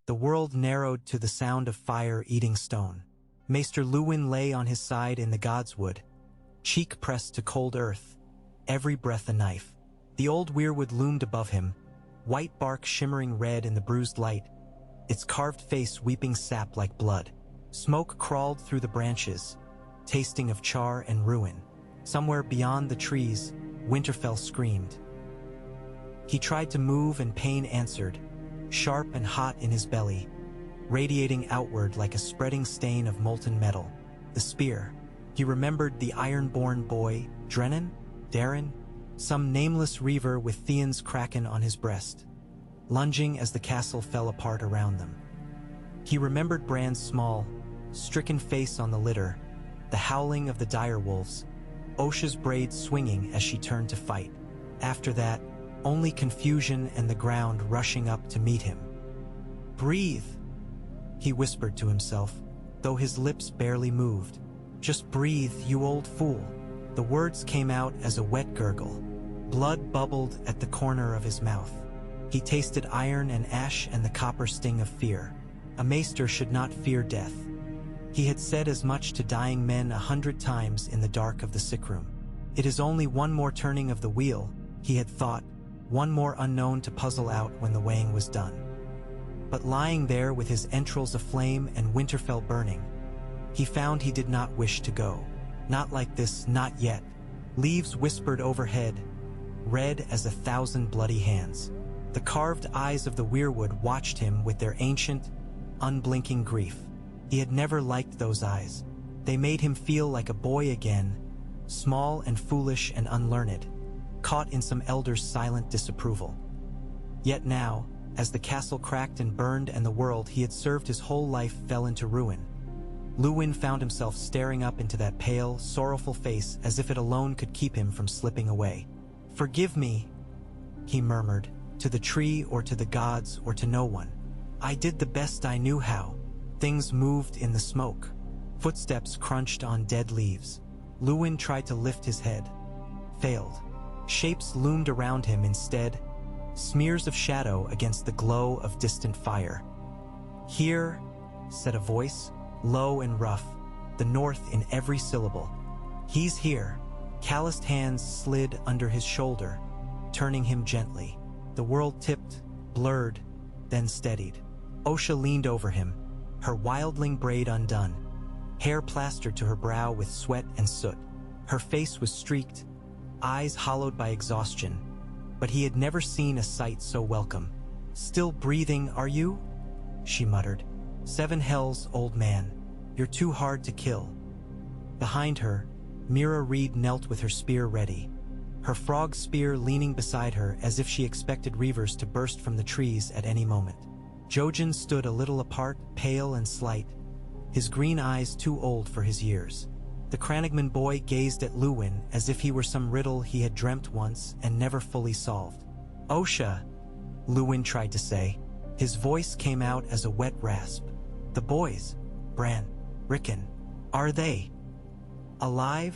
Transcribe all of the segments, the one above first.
The world narrowed to the sound of fire eating stone. Maester Luwin lay on his side in the godswood, cheek pressed to cold earth, every breath a knife. The old weirwood loomed above him, white bark shimmering red in the bruised light, its carved face weeping sap like blood. Smoke crawled through the branches, tasting of char and ruin. Somewhere beyond the trees, Winterfell screamed. He tried to move and pain answered, sharp and hot in his belly, radiating outward like a spreading stain of molten metal. The spear. He remembered the iron-born boy, Darren, some nameless reaver with Theon's kraken on his breast, lunging as the castle fell apart around them. He remembered Bran's small, stricken face on the litter, the howling of the direwolves, Osha's braid swinging as she turned to fight. After that, only confusion and the ground rushing up to meet him. "Breathe," he whispered to himself, though his lips barely moved. "Just breathe, you old fool." The words came out as a wet gurgle. Blood bubbled at the corner of his mouth. He tasted iron and ash and the copper sting of fear. A maester should not fear death. He had said as much to dying men 100 times in the dark of the sickroom. It is only one more turning of the wheel, he had thought, one more unknown to puzzle out when the weighing was done. But lying there with his entrails aflame and Winterfell burning, he found he did not wish to go. Not like this, not yet. Leaves whispered overhead, red as 1,000 bloody hands. The carved eyes of the weirwood watched him with their ancient, unblinking grief. He had never liked those eyes. They made him feel like a boy again, small and foolish and unlearned, caught in some elder's silent disapproval. Yet now, as the castle cracked and burned and the world he had served his whole life fell into ruin, Luwin found himself staring up into that pale, sorrowful face as if it alone could keep him from slipping away. "Forgive me," he murmured, "to the tree or to the gods or to no one. I did the best I knew how." Things moved in the smoke. Footsteps crunched on dead leaves. Luwin tried to lift his head. Failed. Shapes loomed around him instead, smears of shadow against the glow of distant fire. "Here," said a voice, low and rough, the north in every syllable. "He's here." Calloused hands slid under his shoulder, turning him gently. The world tipped, blurred, then steadied. Osha leaned over him, her wildling braid undone, hair plastered to her brow with sweat and soot. Her face was streaked, eyes hollowed by exhaustion, but he had never seen a sight so welcome. "Still breathing, are you?" she muttered. "7 hells, old man. You're too hard to kill." Behind her, Mira Reed knelt with her spear ready, her frog spear leaning beside her as if she expected reavers to burst from the trees at any moment. Jojen stood a little apart, pale and slight, his green eyes too old for his years. The Cranigman boy gazed at Luwin as if he were some riddle he had dreamt once and never fully solved. "Osha," Luwin tried to say. His voice came out as a wet rasp. "The boys, Bran, Rickon, are they alive?"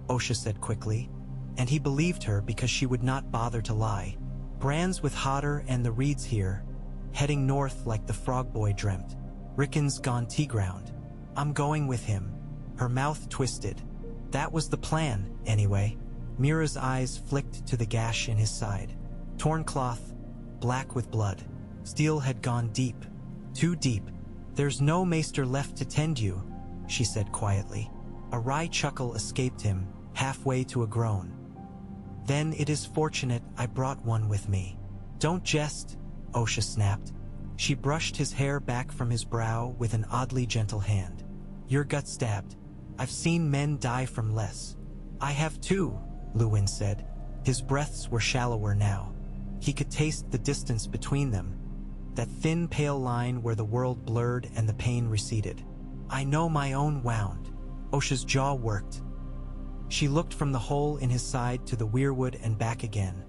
Osha said quickly, and he believed her because she would not bother to lie. "Bran's with Hodder and the Reeds here, heading north like the frog boy dreamt. Rickon's gone T-ground. I'm going with him." Her mouth twisted. That was the plan, anyway. Mira's eyes flicked to the gash in his side. Torn cloth, black with blood. Steel had gone deep, too deep. "There's no maester left to tend you," she said quietly. A wry chuckle escaped him, halfway to a groan. "Then it is fortunate I brought one with me." "Don't jest," Osha snapped. She brushed his hair back from his brow with an oddly gentle hand. "Your gut stabbed. I've seen men die from less." "I have too," Luwin said. His breaths were shallower now. He could taste the distance between them, that thin pale line where the world blurred and the pain receded. "I know my own wound." Osha's jaw worked. She looked from the hole in his side to the weirwood and back again,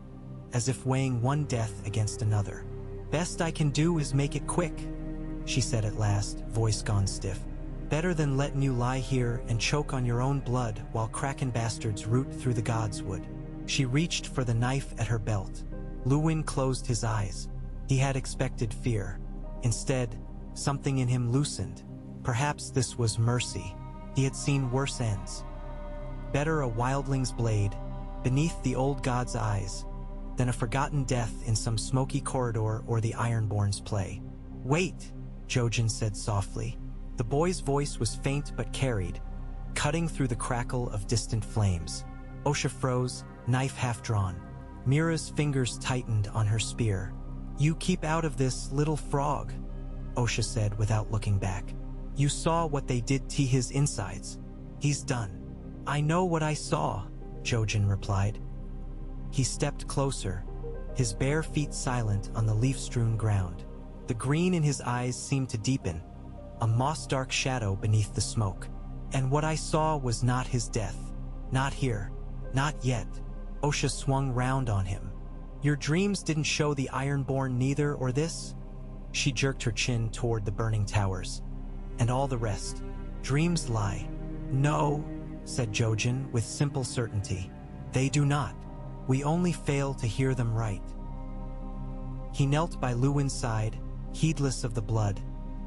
as if weighing one death against another. "Best I can do is make it quick," she said at last, voice gone stiff. "Better than letting you lie here and choke on your own blood while kraken bastards root through the godswood." She reached for the knife at her belt. Luwin closed his eyes. He had expected fear. Instead, something in him loosened. Perhaps this was mercy. He had seen worse ends. Better a wildling's blade, beneath the old god's eyes, than a forgotten death in some smoky corridor or the Ironborn's play. "Wait," Jojen said softly. The boy's voice was faint but carried, cutting through the crackle of distant flames. Osha froze, knife half-drawn. Mira's fingers tightened on her spear. "You keep out of this, little frog," Osha said without looking back. "You saw what they did to his insides. He's done." "I know what I saw," Jojen replied. He stepped closer, his bare feet silent on the leaf-strewn ground. The green in his eyes seemed to deepen, a moss-dark shadow beneath the smoke. "And what I saw was not his death. Not here. Not yet." Osha swung round on him. "Your dreams didn't show the Ironborn neither, or this?" She jerked her chin toward the burning towers. "And all the rest. Dreams lie." "No," said Jojen with simple certainty. "They do not. We only fail to hear them right." He knelt by Luwin's side, heedless of the blood,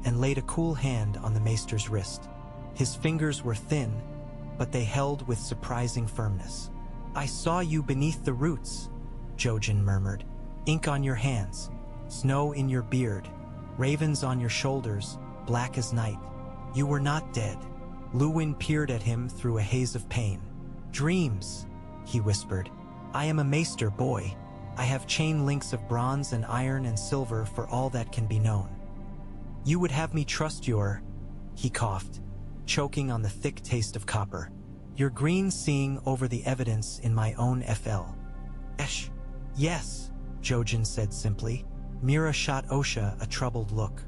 and laid a cool hand on the Maester's wrist. His fingers were thin, but they held with surprising firmness. "I saw you beneath the roots," Jojen murmured. "Ink on your hands, snow in your beard, ravens on your shoulders, black as night. You were not dead." Luwin peered at him through a haze of pain. "Dreams," he whispered. "I am a Maester boy. I have chain links of bronze and iron and silver for all that can be known. You would have me trust your—" He coughed, choking on the thick taste of copper. "Your green seeing over the evidence in my own FL." "Esh. Yes," Jojen said simply. Mira shot Osha a troubled look.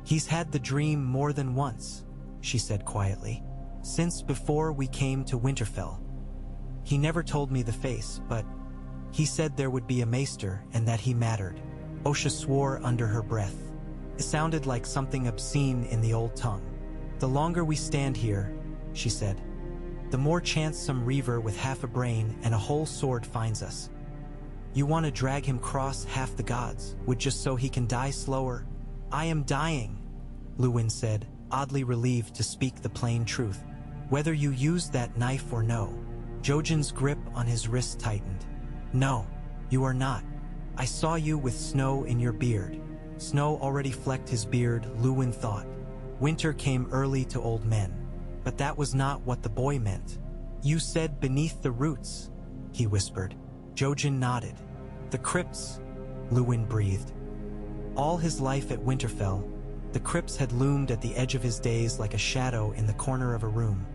"He's had the dream more than once," she said quietly. "Since before we came to Winterfell. He never told me the face, but he said there would be a Maester and that he mattered." Osha swore under her breath. It sounded like something obscene in the old tongue. "The longer we stand here," she said, "the more chance some reaver with half a brain and a whole sword finds us. You want to drag him cross half the gods, would just so he can die slower?" "I am dying," Luwin said, oddly relieved to speak the plain truth. "Whether you used that knife or no." Jojen's grip on his wrist tightened. "No, you are not. I saw you with snow in your beard." Snow already flecked his beard, Luwin thought. Winter came early to old men. But that was not what the boy meant. "You said beneath the roots," he whispered. Jojen nodded. "The crypts," Luwin breathed. All his life at Winterfell, the crypts had loomed at the edge of his days like a shadow in the corner of a room.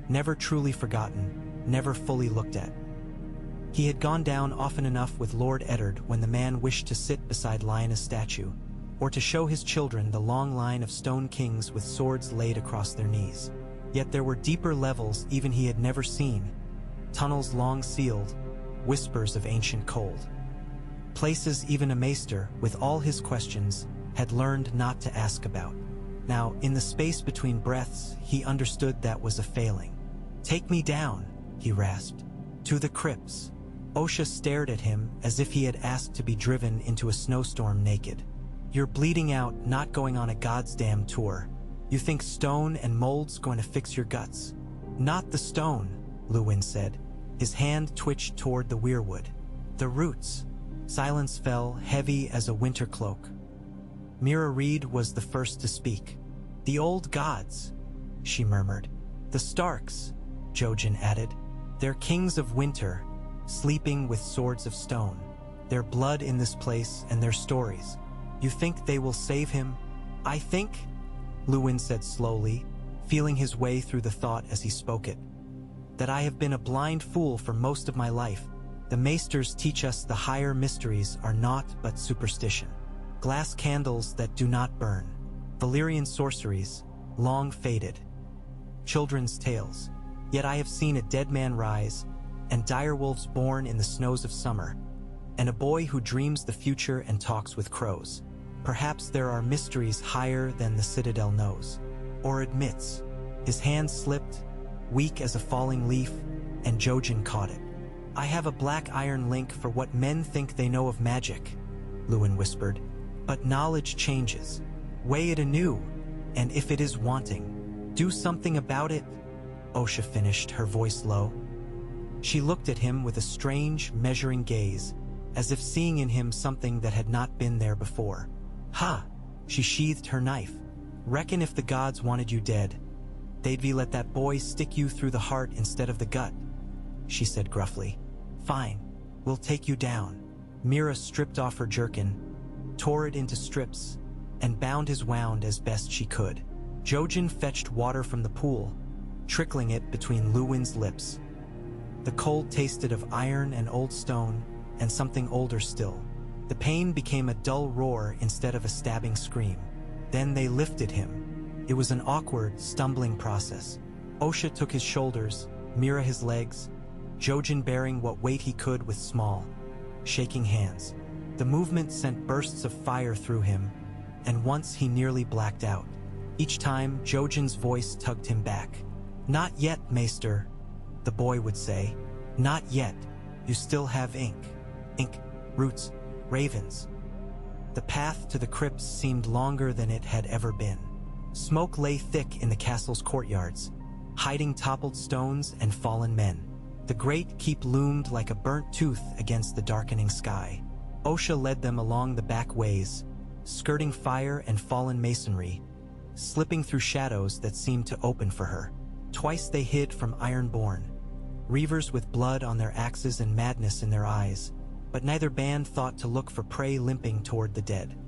Never truly forgotten, never fully looked at. He had gone down often enough with Lord Eddard when the man wished to sit beside Lyanna's statue, or to show his children the long line of stone kings with swords laid across their knees. Yet there were deeper levels even he had never seen, tunnels long sealed, whispers of ancient cold. Places even a Maester, with all his questions, had learned not to ask about. Now, in the space between breaths, he understood that was a failing. "Take me down," he rasped. "To the crypts." Osha stared at him as if he had asked to be driven into a snowstorm naked. "You're bleeding out, not going on a goddamn tour. You think stone and mold's going to fix your guts?" "Not the stone," Luwin said. His hand twitched toward the weirwood. "The roots." Silence fell, heavy as a winter cloak. Mira Reed was the first to speak. "The old gods," she murmured. "The Starks," Jojen added. "They're kings of winter, sleeping with swords of stone. Their blood in this place and their stories. You think they will save him?" "I think," Luwin said slowly, feeling his way through the thought as he spoke it, "that I have been a blind fool for most of my life. The Maesters teach us the higher mysteries are naught but superstition. Glass candles that do not burn. Valyrian sorceries, long faded. Children's tales. Yet I have seen a dead man rise, and direwolves born in the snows of summer, and a boy who dreams the future and talks with crows. Perhaps there are mysteries higher than the Citadel knows, or admits." His hand slipped, weak as a falling leaf, and Jojen caught it. "I have a black iron link for what men think they know of magic," Luwin whispered. But knowledge changes. Weigh it anew, and if it is wanting, do something about it, Osha finished, her voice low. She looked at him with a strange, measuring gaze, as if seeing in him something that had not been there before. Ha! She sheathed her knife. Reckon if the gods wanted you dead, they'd be let that boy stick you through the heart instead of the gut, she said gruffly. Fine, we'll take you down. Mira stripped off her jerkin, tore it into strips, and bound his wound as best she could. Jojen fetched water from the pool, trickling it between Luwin's lips. The cold tasted of iron and old stone, and something older still. The pain became a dull roar instead of a stabbing scream. Then they lifted him. It was an awkward, stumbling process. Osha took his shoulders, Mira his legs, Jojen bearing what weight he could with small, shaking hands. The movement sent bursts of fire through him, and once he nearly blacked out. Each time, Jojen's voice tugged him back. Not yet, Maester, the boy would say. Not yet. You still have ink. Ink, roots, ravens. The path to the crypts seemed longer than it had ever been. Smoke lay thick in the castle's courtyards, hiding toppled stones and fallen men. The great keep loomed like a burnt tooth against the darkening sky. Osha led them along the back ways, skirting fire and fallen masonry, slipping through shadows that seemed to open for her. Twice they hid from Ironborn, reavers with blood on their axes and madness in their eyes, but neither band thought to look for prey limping toward the dead.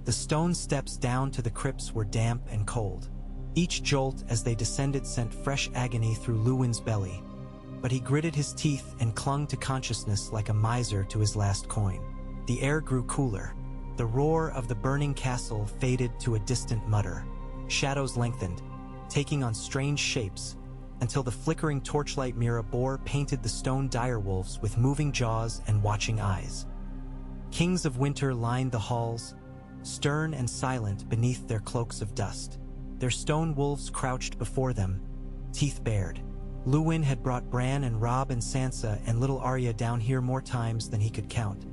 The stone steps down to the crypts were damp and cold. Each jolt as they descended sent fresh agony through Luwin's belly, but he gritted his teeth and clung to consciousness like a miser to his last coin. The air grew cooler. The roar of the burning castle faded to a distant mutter. Shadows lengthened, taking on strange shapes, until the flickering torchlight Mira bore painted the stone direwolves with moving jaws and watching eyes. Kings of winter lined the halls, stern and silent beneath their cloaks of dust. Their stone wolves crouched before them, teeth bared. Luwin had brought Bran and Robb and Sansa and little Arya down here more times than he could count,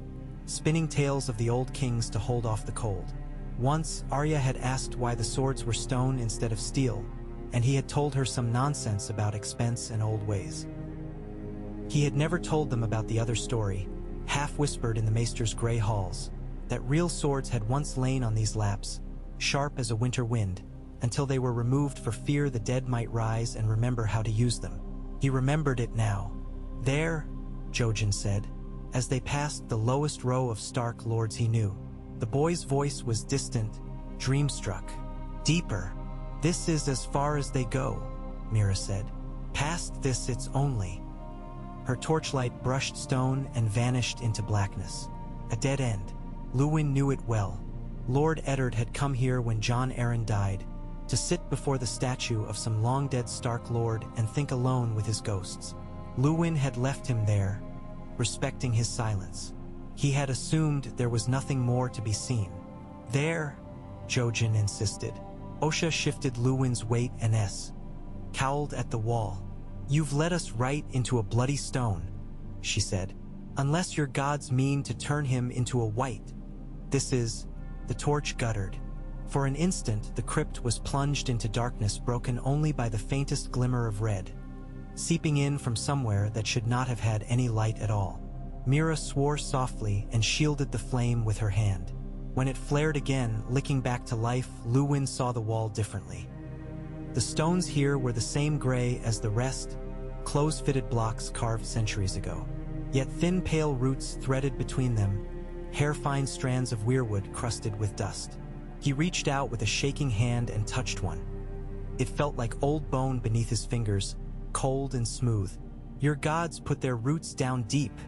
spinning tales of the old kings to hold off the cold. Once, Arya had asked why the swords were stone instead of steel, and he had told her some nonsense about expense and old ways. He had never told them about the other story, half-whispered in the Maester's gray halls, that real swords had once lain on these laps, sharp as a winter wind, until they were removed for fear the dead might rise and remember how to use them. He remembered it now. There, Jojen said, as they passed the lowest row of Stark lords he knew. The boy's voice was distant, dream-struck. Deeper. This is as far as they go, Mira said. Past this it's only. Her torchlight brushed stone and vanished into blackness. A dead end. Luwin knew it well. Lord Eddard had come here when Jon Arryn died, to sit before the statue of some long-dead Stark lord and think alone with his ghosts. Luwin had left him there, respecting his silence. He had assumed there was nothing more to be seen. There, Jojen insisted. Osha shifted Luwin's weight and cowled at the wall. You've led us right into a bloody stone, she said. Unless your gods mean to turn him into a white. This is, the torch guttered. For an instant, the crypt was plunged into darkness broken only by the faintest glimmer of red, seeping in from somewhere that should not have had any light at all. Mira swore softly and shielded the flame with her hand. When it flared again, licking back to life, Luwin saw the wall differently. The stones here were the same gray as the rest, close-fitted blocks carved centuries ago. Yet thin pale roots threaded between them, hair-fine strands of weirwood crusted with dust. He reached out with a shaking hand and touched one. It felt like old bone beneath his fingers, cold and smooth. Your gods put their roots down deep,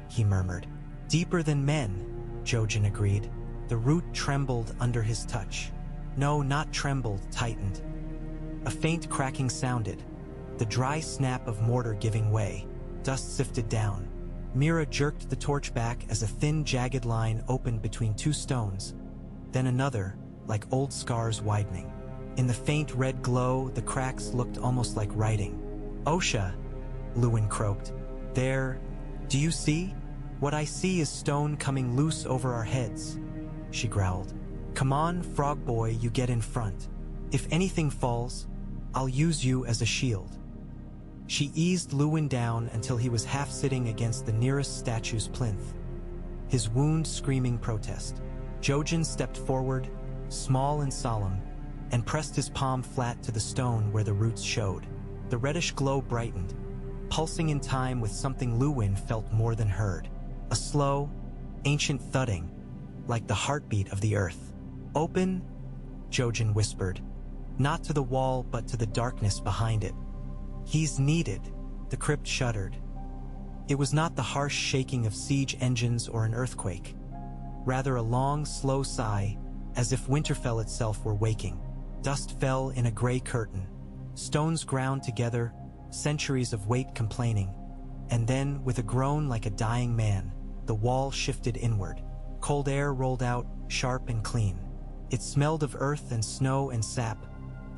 he murmured. Deeper than men, Jojen agreed. The root trembled under his touch. No, not trembled, tightened. A faint cracking sounded, the dry snap of mortar giving way. Dust sifted down. Mira jerked the torch back as a thin, jagged line opened between two stones, then another, like old scars widening. In the faint red glow, the cracks looked almost like writing. Osha, Luwin croaked. There, do you see? What I see is stone coming loose over our heads. she growled. "Come on, frog boy, you get in front. If anything falls, I'll use you as a shield." She eased Luwin down until he was half sitting against the nearest statue's plinth, his wound screaming protest. Jojen stepped forward, small and solemn, and pressed his palm flat to the stone where the roots showed. The reddish glow brightened, pulsing in time with something Luwin felt more than heard. A slow, ancient thudding, like the heartbeat of the earth. "Open," Jojen whispered, not to the wall but to the darkness behind it. "He's needed," the crypt shuddered. It was not the harsh shaking of siege engines or an earthquake. Rather a long, slow sigh, as if Winterfell itself were waking. Dust fell in a gray curtain. Stones ground together, centuries of weight complaining. And then, with a groan like a dying man, the wall shifted inward. Cold air rolled out, sharp and clean. It smelled of earth and snow and sap,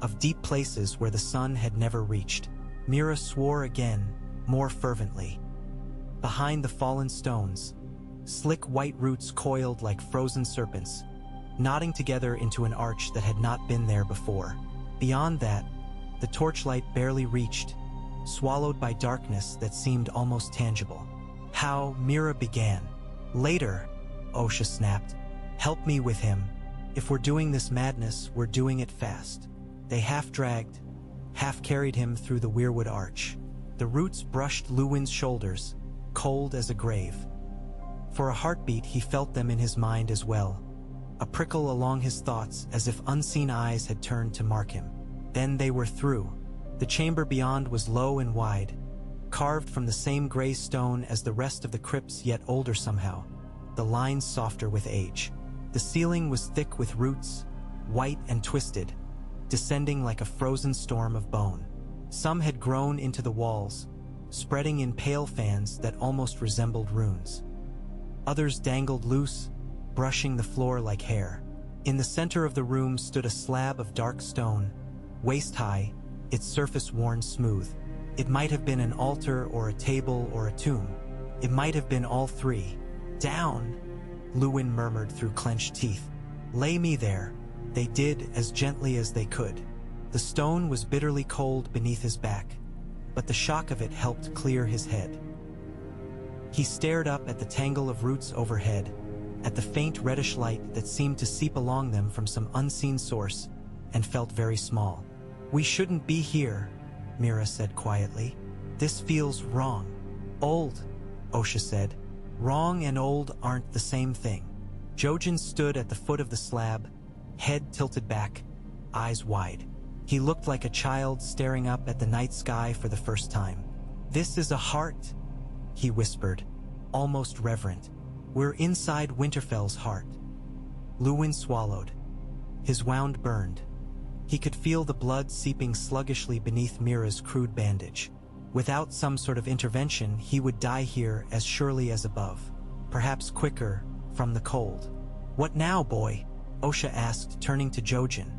of deep places where the sun had never reached. Mira swore again, more fervently. Behind the fallen stones, slick white roots coiled like frozen serpents, knotting together into an arch that had not been there before. Beyond that, the torchlight barely reached, swallowed by darkness that seemed almost tangible. "How," Mira began. "Later," Osha snapped. "Help me with him. If we're doing this madness, we're doing it fast." They half-dragged, half-carried him through the weirwood arch. The roots brushed Luwin's shoulders, cold as a grave. For a heartbeat he felt them in his mind as well, a prickle along his thoughts as if unseen eyes had turned to mark him. Then they were through. The chamber beyond was low and wide, carved from the same gray stone as the rest of the crypts, yet older somehow, the lines softer with age. The ceiling was thick with roots, white and twisted, descending like a frozen storm of bone. Some had grown into the walls, spreading in pale fans that almost resembled runes. Others dangled loose, brushing the floor like hair. In the center of the room stood a slab of dark stone, waist-high, its surface worn smooth. It might have been an altar or a table or a tomb. It might have been all three. "Down," Luwin murmured through clenched teeth. "Lay me there." They did as gently as they could. The stone was bitterly cold beneath his back, but the shock of it helped clear his head. He stared up at the tangle of roots overhead, at the faint reddish light that seemed to seep along them from some unseen source, and felt very small. "We shouldn't be here," Mira said quietly. "This feels wrong." "Old," Osha said. "Wrong and old aren't the same thing." Jojen stood at the foot of the slab, head tilted back, eyes wide. He looked like a child staring up at the night sky for the first time. "This is a heart," he whispered, almost reverent. "We're inside Winterfell's heart." Luwin swallowed. His wound burned. He could feel the blood seeping sluggishly beneath Mira's crude bandage. Without some sort of intervention, he would die here as surely as above. Perhaps quicker, from the cold. "What now, boy?" Osha asked, turning to Jojen.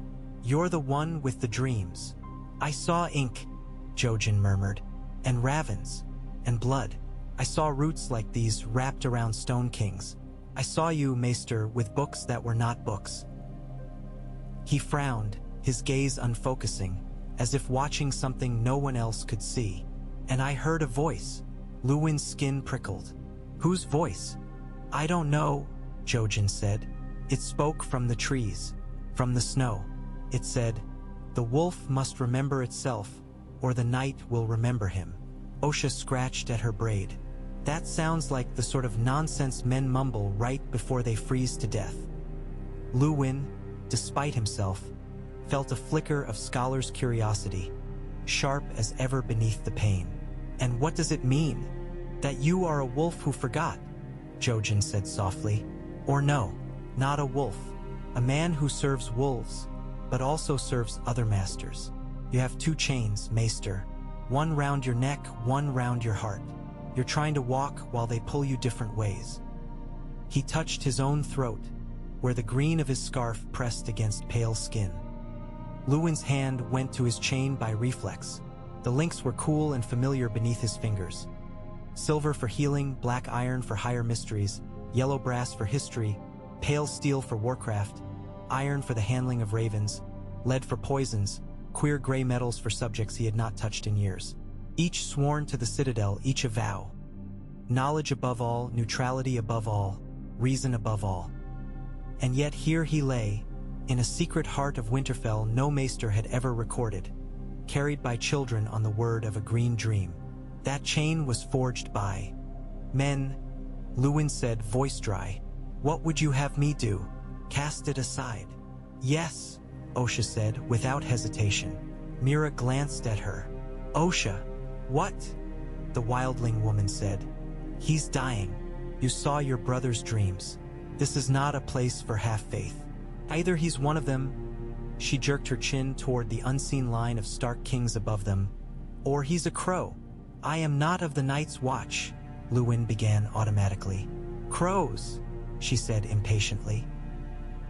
"You're the one with the dreams." "I saw ink," Jojen murmured, "and ravens, and blood. I saw roots like these wrapped around stone kings. I saw you, Maester, with books that were not books." He frowned, his gaze unfocusing, as if watching something no one else could see. "And I heard a voice." Luwin's skin prickled. "Whose voice?" "I don't know," Jojen said. "It spoke from the trees, from the snow. It said, 'The wolf must remember itself, or the night will remember him.'" Osha scratched at her braid. "That sounds like the sort of nonsense men mumble right before they freeze to death." Luwin, despite himself, felt a flicker of scholar's curiosity, sharp as ever beneath the pain. "And what does it mean?" "That you are a wolf who forgot," Jojen said softly. "Or no, not a wolf. A man who serves wolves, but also serves other masters. You have two chains, Maester. One round your neck, one round your heart. You're trying to walk while they pull you different ways." He touched his own throat, where the green of his scarf pressed against pale skin. Luwin's hand went to his chain by reflex. The links were cool and familiar beneath his fingers. Silver for healing, black iron for higher mysteries, yellow brass for history, pale steel for warcraft, iron for the handling of ravens, lead for poisons, queer gray metals for subjects he had not touched in years. Each sworn to the citadel, each a vow. Knowledge above all, neutrality above all, reason above all. And yet here he lay, in a secret heart of Winterfell no maester had ever recorded, carried by children on the word of a green dream. That chain was forged by men, Luwin said, voice dry. What would you have me do? Cast it aside. Yes, Osha said, without hesitation. Mira glanced at her. Osha, what? The wildling woman said. He's dying. You saw your brother's dreams. This is not a place for half-faith. Either he's one of them, she jerked her chin toward the unseen line of Stark kings above them, or he's a crow. I am not of the Night's Watch, Luwin began automatically. Crows, she said impatiently.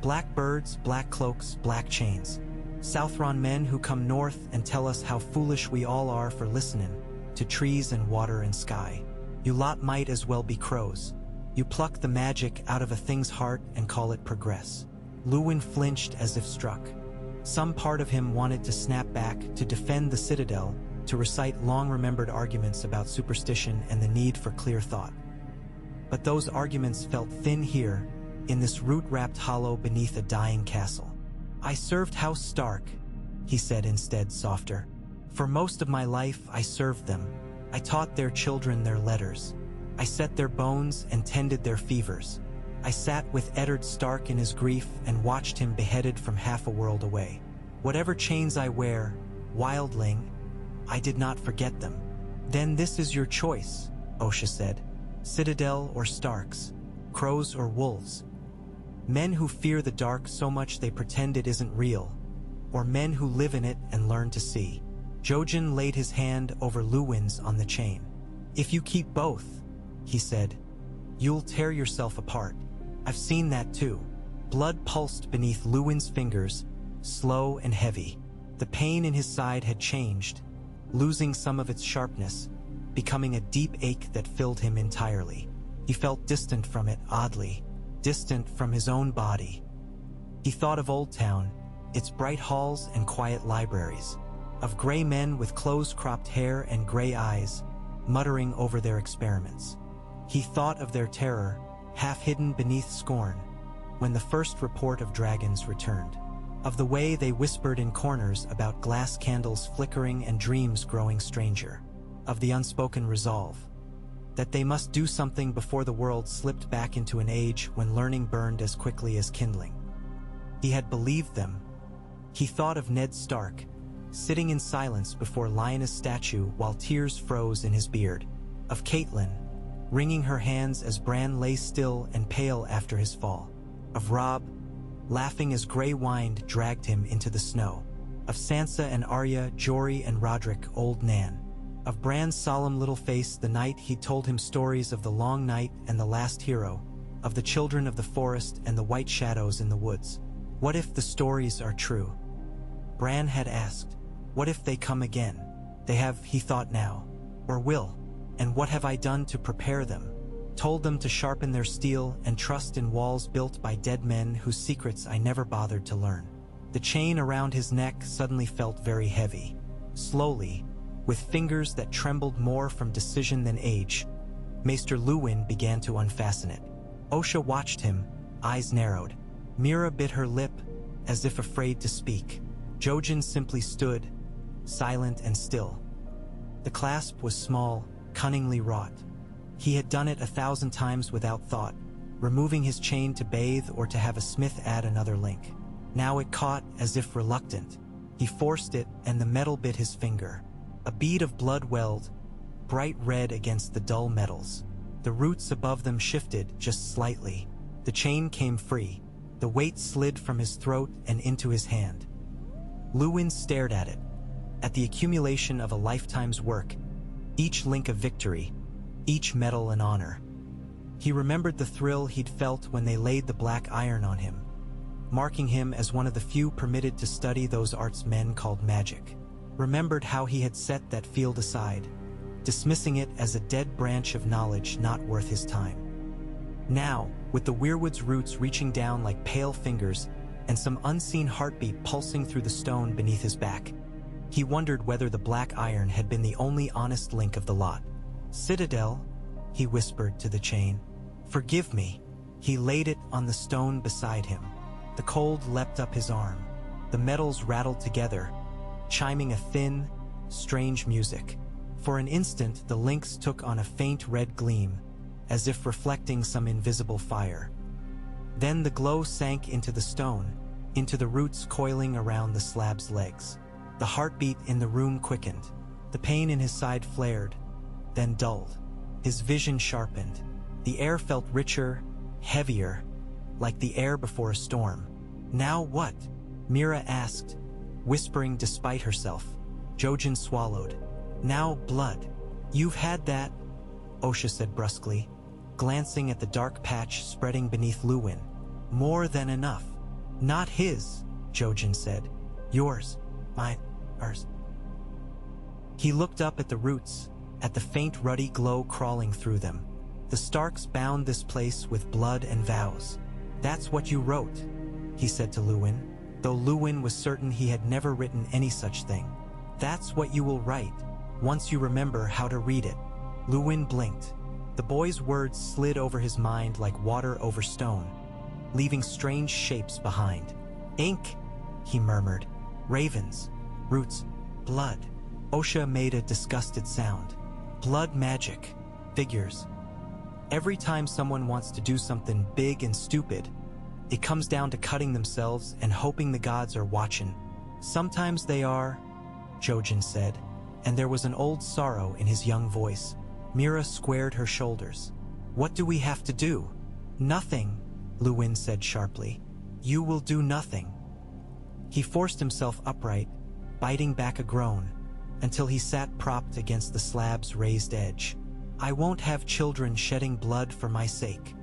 Black birds, black cloaks, black chains. Southron men who come north and tell us how foolish we all are for listening to trees and water and sky. You lot might as well be crows. You pluck the magic out of a thing's heart and call it progress. Luwin flinched as if struck. Some part of him wanted to snap back, to defend the citadel, to recite long-remembered arguments about superstition and the need for clear thought. But those arguments felt thin here, in this root-wrapped hollow beneath a dying castle. I served House Stark, he said instead, softer. For most of my life I served them. I taught their children their letters. I set their bones and tended their fevers. I sat with Eddard Stark in his grief and watched him beheaded from half a world away. Whatever chains I wear, wildling, I did not forget them. Then this is your choice, Osha said. Citadel or Starks, crows or wolves. Men who fear the dark so much they pretend it isn't real, or men who live in it and learn to see. Jojen laid his hand over Luwin's on the chain. If you keep both, he said, you'll tear yourself apart. I've seen that too. Blood pulsed beneath Luwin's fingers, slow and heavy. The pain in his side had changed, losing some of its sharpness, becoming a deep ache that filled him entirely. He felt distant from it, oddly, distant from his own body. He thought of Old Town, its bright halls and quiet libraries, of gray men with close-cropped hair and gray eyes, muttering over their experiments. He thought of their terror, half-hidden beneath scorn, when the first report of dragons returned, of the way they whispered in corners about glass candles flickering and dreams growing stranger, of the unspoken resolve, that they must do something before the world slipped back into an age when learning burned as quickly as kindling. He had believed them. He thought of Ned Stark, sitting in silence before Lyanna's statue while tears froze in his beard, of Catelyn, wringing her hands as Bran lay still and pale after his fall, of Robb, laughing as gray wind dragged him into the snow, of Sansa and Arya, Jory and Roderick, old Nan, of Bran's solemn little face the night he told him stories of the Long Night and the Last Hero, of the children of the forest and the white shadows in the woods. What if the stories are true? Bran had asked. What if they come again? They have, he thought now, or will. And what have I done to prepare them? Told them to sharpen their steel and trust in walls built by dead men whose secrets I never bothered to learn. The chain around his neck suddenly felt very heavy. Slowly, with fingers that trembled more from decision than age, Maester Luwin began to unfasten it. Osha watched him, eyes narrowed. Mira bit her lip, as if afraid to speak. Jojen simply stood, silent and still. The clasp was small, cunningly wrought. He had done it 1,000 times without thought, removing his chain to bathe or to have a smith add another link. Now it caught as if reluctant. He forced it and the metal bit his finger. A bead of blood welled, bright red against the dull metals. The roots above them shifted just slightly. The chain came free. The weight slid from his throat and into his hand. Luwin stared at it, at the accumulation of a lifetime's work, each link of victory, each medal an honor. He remembered the thrill he'd felt when they laid the black iron on him, marking him as one of the few permitted to study those arts men called magic. Remembered how he had set that field aside, dismissing it as a dead branch of knowledge not worth his time. Now, with the weirwood's roots reaching down like pale fingers and some unseen heartbeat pulsing through the stone beneath his back, he wondered whether the black iron had been the only honest link of the lot. "Citadel," he whispered to the chain. "Forgive me." He laid it on the stone beside him. The cold leapt up his arm. The metals rattled together, chiming a thin, strange music. For an instant, the links took on a faint red gleam, as if reflecting some invisible fire. Then the glow sank into the stone, into the roots coiling around the slab's legs. The heartbeat in the room quickened. The pain in his side flared, then dulled. His vision sharpened. The air felt richer, heavier, like the air before a storm. "Now what?" Mira asked, whispering despite herself. Jojen swallowed. "Now blood." "You've had that," Osha said brusquely, glancing at the dark patch spreading beneath Luwin. "More than enough." "Not his," Jojen said. "Yours, mine, ours." He looked up at the roots, at the faint ruddy glow crawling through them. "The Starks bound this place with blood and vows." "That's what you wrote," he said to Luwin, though Luwin was certain he had never written any such thing. "That's what you will write, once you remember how to read it." Luwin blinked. The boy's words slid over his mind like water over stone, leaving strange shapes behind. "Ink," he murmured. "Ravens, roots, blood." Osha made a disgusted sound. "Blood magic, figures." Every time someone wants to do something big and stupid, it comes down to cutting themselves and hoping the gods are watching. "Sometimes they are," Jojen said, and there was an old sorrow in his young voice. Mira squared her shoulders. "What do we have to do?" "Nothing," Luwin said sharply. "You will do nothing." He forced himself upright, biting back a groan, until he sat propped against the slab's raised edge. "I won't have children shedding blood for my sake."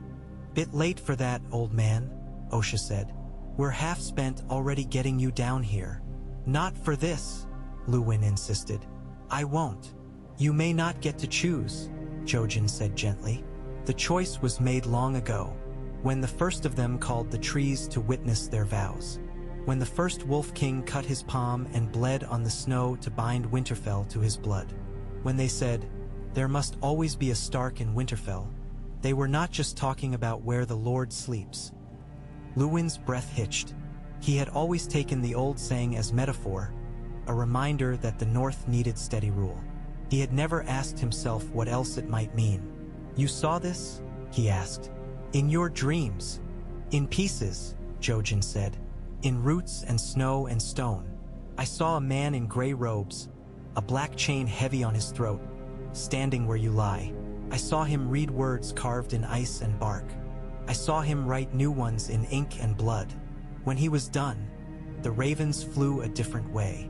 "Bit late for that, old man," Osha said. "We're half spent already getting you down here." "Not for this," Luwin insisted. "I won't." "You may not get to choose," Jojen said gently. "The choice was made long ago, when the first of them called the trees to witness their vows. When the first Wolf King cut his palm and bled on the snow to bind Winterfell to his blood. When they said, 'There must always be a Stark in Winterfell,' they were not just talking about where the Lord sleeps." Luwin's breath hitched. He had always taken the old saying as metaphor, a reminder that the North needed steady rule. He had never asked himself what else it might mean. "You saw this?" he asked. "In your dreams." "In pieces," Jojen said. "In roots and snow and stone. I saw a man in gray robes, a black chain heavy on his throat, standing where you lie. I saw him read words carved in ice and bark. I saw him write new ones in ink and blood. When he was done, the ravens flew a different way."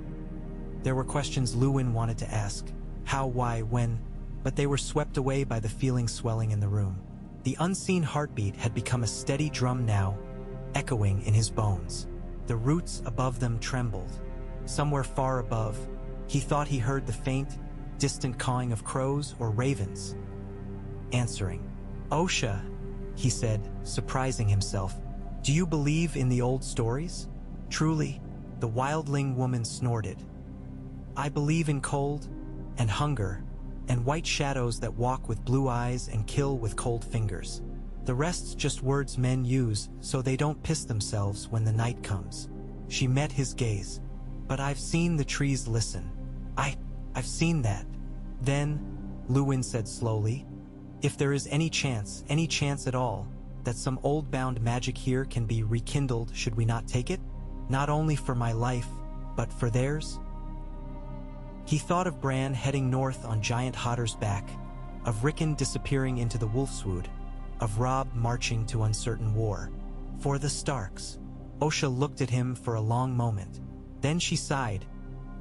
There were questions Luwin wanted to ask. How, why, when, but they were swept away by the feeling swelling in the room. The unseen heartbeat had become a steady drum now, echoing in his bones. The roots above them trembled. Somewhere far above, he thought he heard the faint, distant cawing of crows or ravens. Answering. "Osha," he said, surprising himself, "do you believe in the old stories?" "Truly," the wildling woman snorted. "I believe in cold, and hunger, and white shadows that walk with blue eyes and kill with cold fingers. The rest's just words men use so they don't piss themselves when the night comes." She met his gaze. "But I've seen the trees listen. I've seen that." "Then," Luwin said slowly, "if there is any chance at all, that some old-bound magic here can be rekindled, should we not take it? Not only for my life, but for theirs?" He thought of Bran heading north on Giant Hotter's back, of Rickon disappearing into the Wolfswood, of Robb marching to uncertain war. For the Starks. Osha looked at him for a long moment. Then she sighed,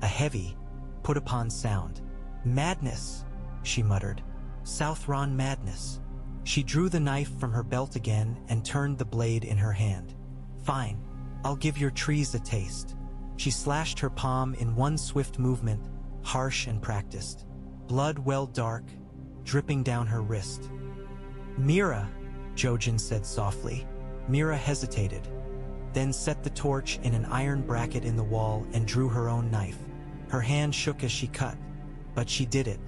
a heavy, put-upon sound. "Madness," she muttered. "Southron madness." She drew the knife from her belt again and turned the blade in her hand. "Fine, I'll give your trees a taste." She slashed her palm in one swift movement, harsh and practiced. Blood welled dark, dripping down her wrist. "Mira," Jojen said softly. Mira hesitated, then set the torch in an iron bracket in the wall and drew her own knife. Her hand shook as she cut, but she did it.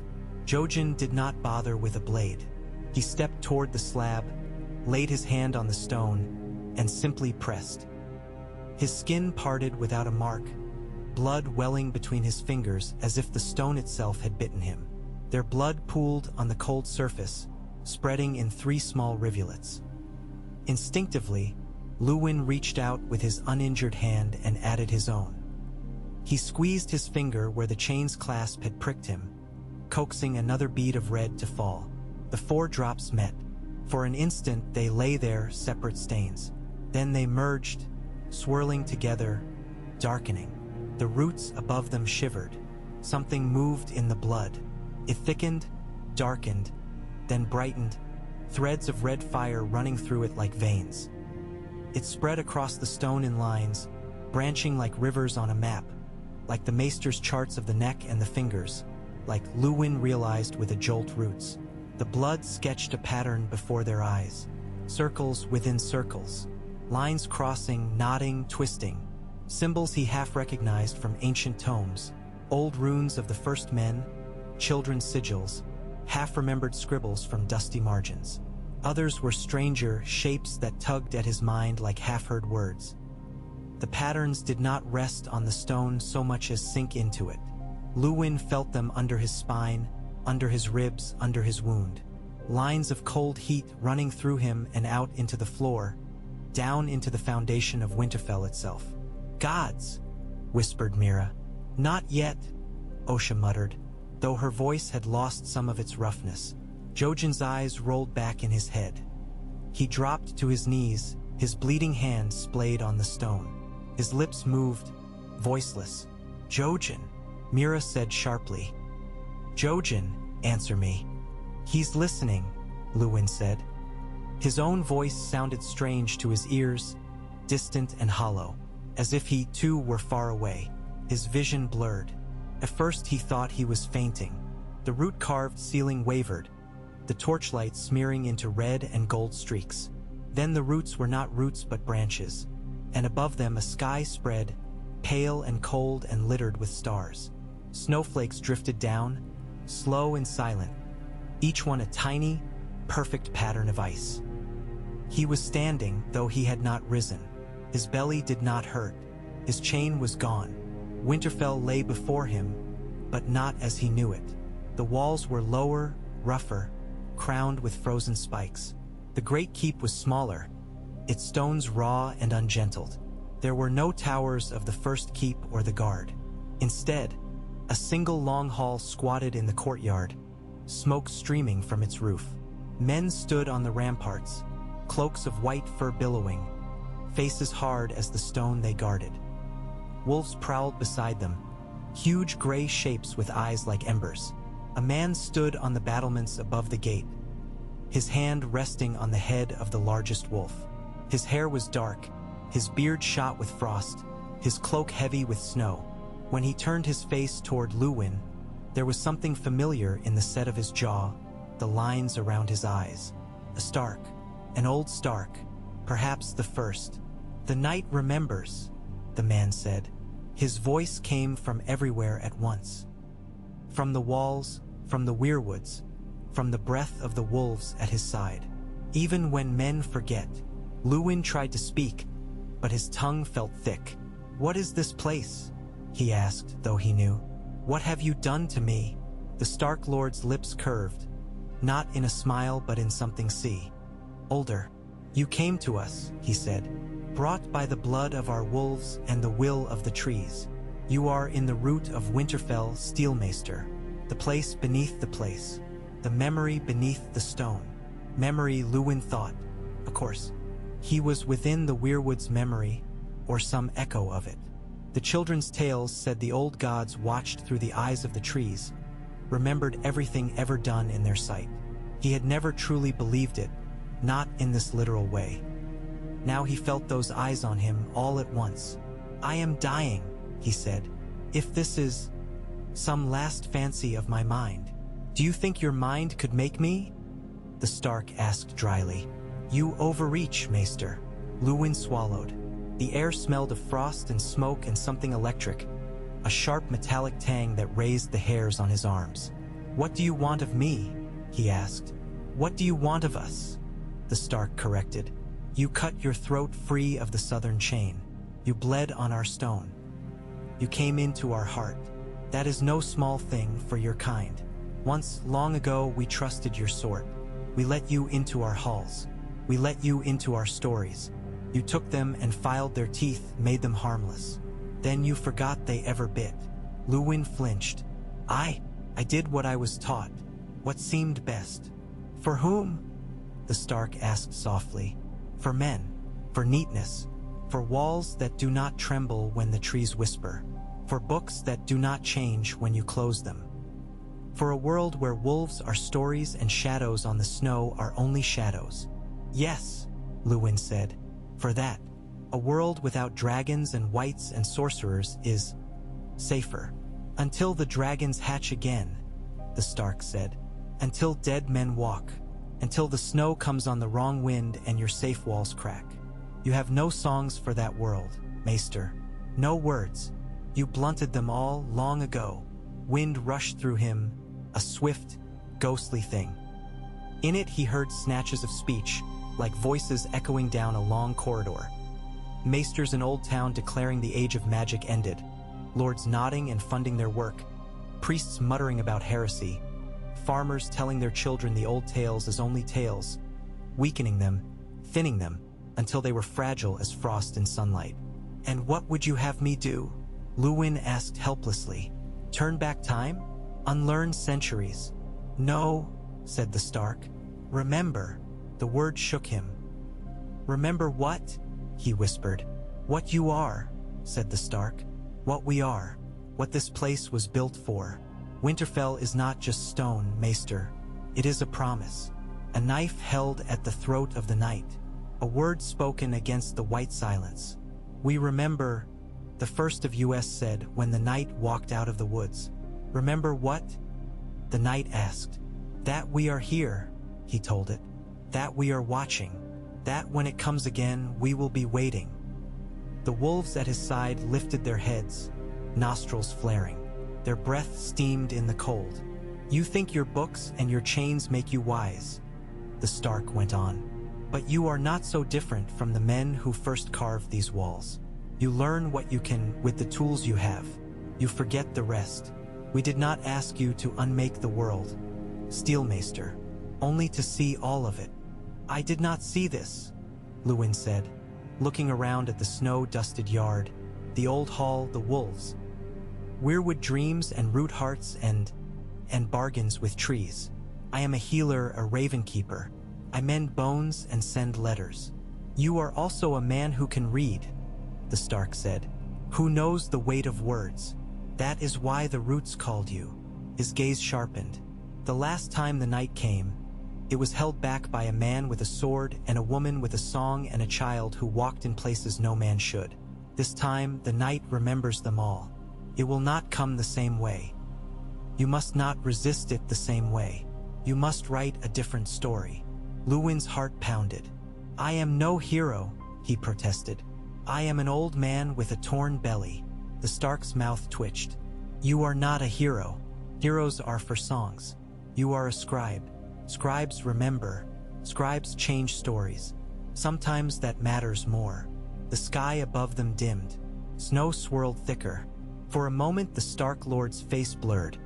Jojen did not bother with a blade. He stepped toward the slab, laid his hand on the stone, and simply pressed. His skin parted without a mark, blood welling between his fingers as if the stone itself had bitten him. Their blood pooled on the cold surface, spreading in 3 small rivulets. Instinctively, Luwin reached out with his uninjured hand and added his own. He squeezed his finger where the chain's clasp had pricked him, coaxing another bead of red to fall. The 4 drops met. For an instant they lay there, separate stains. Then they merged, swirling together, darkening. The roots above them shivered. Something moved in the blood. It thickened, darkened, then brightened, threads of red fire running through it like veins. It spread across the stone in lines, branching like rivers on a map, like the Maester's charts of the neck and the fingers, like Luwin realized with a jolt roots. The blood sketched a pattern before their eyes, circles within circles, lines crossing, nodding, twisting, symbols he half recognized from ancient tomes, old runes of the first men, children's sigils, half-remembered scribbles from dusty margins. Others were stranger shapes that tugged at his mind like half-heard words. The patterns did not rest on the stone so much as sink into it. Luwin felt them under his spine, under his ribs, under his wound. Lines of cold heat running through him and out into the floor, down into the foundation of Winterfell itself. "Gods," whispered Mira. "Not yet," Osha muttered, though her voice had lost some of its roughness. Jojen's eyes rolled back in his head. He dropped to his knees, his bleeding hand splayed on the stone. His lips moved, voiceless. "Jojen," Mira said sharply. "Jojen, answer me." "He's listening," Luwin said. His own voice sounded strange to his ears, distant and hollow, as if he too were far away. His vision blurred. At first he thought he was fainting. The root-carved ceiling wavered, the torchlight smearing into red and gold streaks. Then the roots were not roots but branches, and above them a sky spread, pale and cold and littered with stars. Snowflakes drifted down, slow and silent, each one a tiny, perfect pattern of ice. He was standing, though he had not risen. His belly did not hurt. His chain was gone. Winterfell lay before him, but not as he knew it. The walls were lower, rougher, crowned with frozen spikes. The great keep was smaller, its stones raw and ungentled. There were no towers of the first keep or the guard. Instead, a single long hall squatted in the courtyard, smoke streaming from its roof. Men stood on the ramparts, cloaks of white fur billowing, faces hard as the stone they guarded. Wolves prowled beside them, huge gray shapes with eyes like embers. A man stood on the battlements above the gate, his hand resting on the head of the largest wolf. His hair was dark, his beard shot with frost, his cloak heavy with snow. When he turned his face toward Luwin, there was something familiar in the set of his jaw, the lines around his eyes. A Stark, an old Stark, perhaps the first. "The night remembers," the man said. His voice came from everywhere at once. From the walls, from the weirwoods, from the breath of the wolves at his side. Even when men forget, Luwin tried to speak, but his tongue felt thick. "What is this place?" he asked, though he knew. "What have you done to me?" The Stark Lord's lips curved, not in a smile but in something see. "Older, you came to us," he said, "brought by the blood of our wolves and the will of the trees. You are in the root of Winterfell, Steelmaester, the place beneath the place, the memory beneath the stone." Memory, Luwin thought. Of course, he was within the weirwood's memory, or some echo of it. The children's tales said the old gods watched through the eyes of the trees, remembered everything ever done in their sight. He had never truly believed it, not in this literal way. Now he felt those eyes on him all at once. "I am dying," he said. "If this is some last fancy of my mind, do you think your mind could make me?" The Stark asked dryly. You overreach, Maester. Luwin swallowed. The air smelled of frost and smoke and something electric, a sharp metallic tang that raised the hairs on his arms. What do you want of me? He asked. What do you want of us? The Stark corrected. You cut your throat free of the southern chain. You bled on our stone. You came into our heart. That is no small thing for your kind. Once, long ago, we trusted your sort. We let you into our halls. We let you into our stories. You took them and filed their teeth, made them harmless. Then you forgot they ever bit. Luwin flinched. I did what I was taught, what seemed best. For whom? The Stark asked softly. For men, for neatness, for walls that do not tremble when the trees whisper, for books that do not change when you close them. For a world where wolves are stories and shadows on the snow are only shadows. Yes, Luwin said. For that, a world without dragons and wights and sorcerers is safer. Until the dragons hatch again, the Stark said. Until dead men walk. Until the snow comes on the wrong wind and your safe walls crack. You have no songs for that world, Maester. No words. You blunted them all long ago. Wind rushed through him, a swift, ghostly thing. In it he heard snatches of speech, like voices echoing down a long corridor. Maesters in Old Town declaring the age of magic ended, lords nodding and funding their work, priests muttering about heresy, farmers telling their children the old tales as only tales, weakening them, thinning them, until they were fragile as frost in sunlight. And what would you have me do? Luwin asked helplessly. Turn back time? Unlearn centuries? No, said the Stark. Remember. The word shook him. Remember what? He whispered. What you are, said the Stark. What we are. What this place was built for. Winterfell is not just stone, Maester. It is a promise. A knife held at the throat of the night. A word spoken against the white silence. We remember, the first of us said when the night walked out of the woods. Remember what? The night asked. That we are here, he told it. That we are watching. That when it comes again, we will be waiting. The wolves at his side lifted their heads, nostrils flaring. Their breath steamed in the cold. You think your books and your chains make you wise, the Stark went on. But you are not so different from the men who first carved these walls. You learn what you can with the tools you have. You forget the rest. We did not ask you to unmake the world, Steelmaester, only to see all of it. I did not see this, Luwin said, looking around at the snow-dusted yard, the old hall, the wolves. Weirwood dreams and root hearts and bargains with trees. I am a healer, a raven keeper. I mend bones and send letters. You are also a man who can read, the Stark said, who knows the weight of words. That is why the roots called you. His gaze sharpened. The last time the night came, it was held back by a man with a sword and a woman with a song and a child who walked in places no man should. This time, the night remembers them all. It will not come the same way. You must not resist it the same way. You must write a different story. Luwin's heart pounded. I am no hero, he protested. I am an old man with a torn belly. The Stark's mouth twitched. You are not a hero. Heroes are for songs. You are a scribe. Scribes remember. Scribes change stories. Sometimes that matters more. The sky above them dimmed. Snow swirled thicker. For a moment the Stark Lord's face blurred,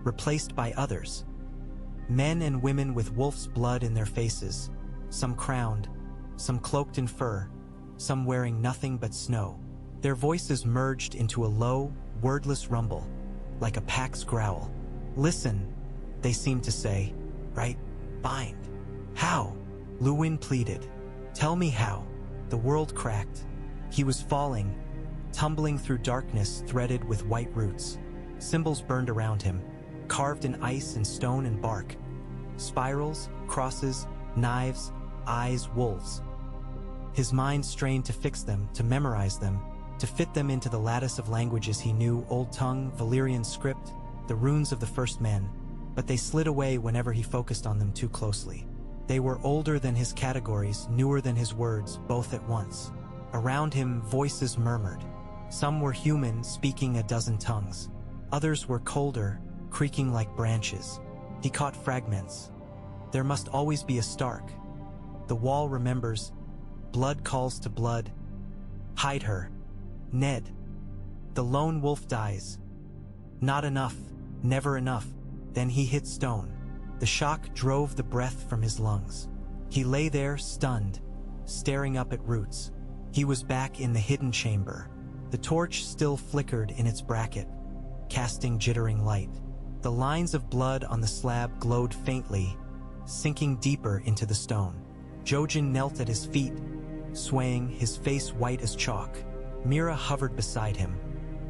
replaced by others. Men and women with wolf's blood in their faces, some crowned, some cloaked in fur, some wearing nothing but snow. Their voices merged into a low, wordless rumble, like a pack's growl. Listen, they seemed to say. Right? Bind. How? Luwin pleaded. Tell me how. The world cracked. He was falling, tumbling through darkness threaded with white roots. Symbols burned around him, carved in ice and stone and bark. Spirals, crosses, knives, eyes, wolves. His mind strained to fix them, to memorize them, to fit them into the lattice of languages he knew, Old Tongue, Valyrian script, the runes of the first men, but they slid away whenever he focused on them too closely. They were older than his categories, newer than his words, both at once. Around him, voices murmured. Some were human, speaking a dozen tongues. Others were colder, creaking like branches. He caught fragments. There must always be a Stark. The wall remembers. Blood calls to blood. Hide her. Ned. The lone wolf dies. Not enough. Never enough. Then he hit stone. The shock drove the breath from his lungs. He lay there, stunned, staring up at Roots. He was back in the hidden chamber. The torch still flickered in its bracket, casting jittering light. The lines of blood on the slab glowed faintly, sinking deeper into the stone. Jojen knelt at his feet, swaying, his face white as chalk. Mira hovered beside him,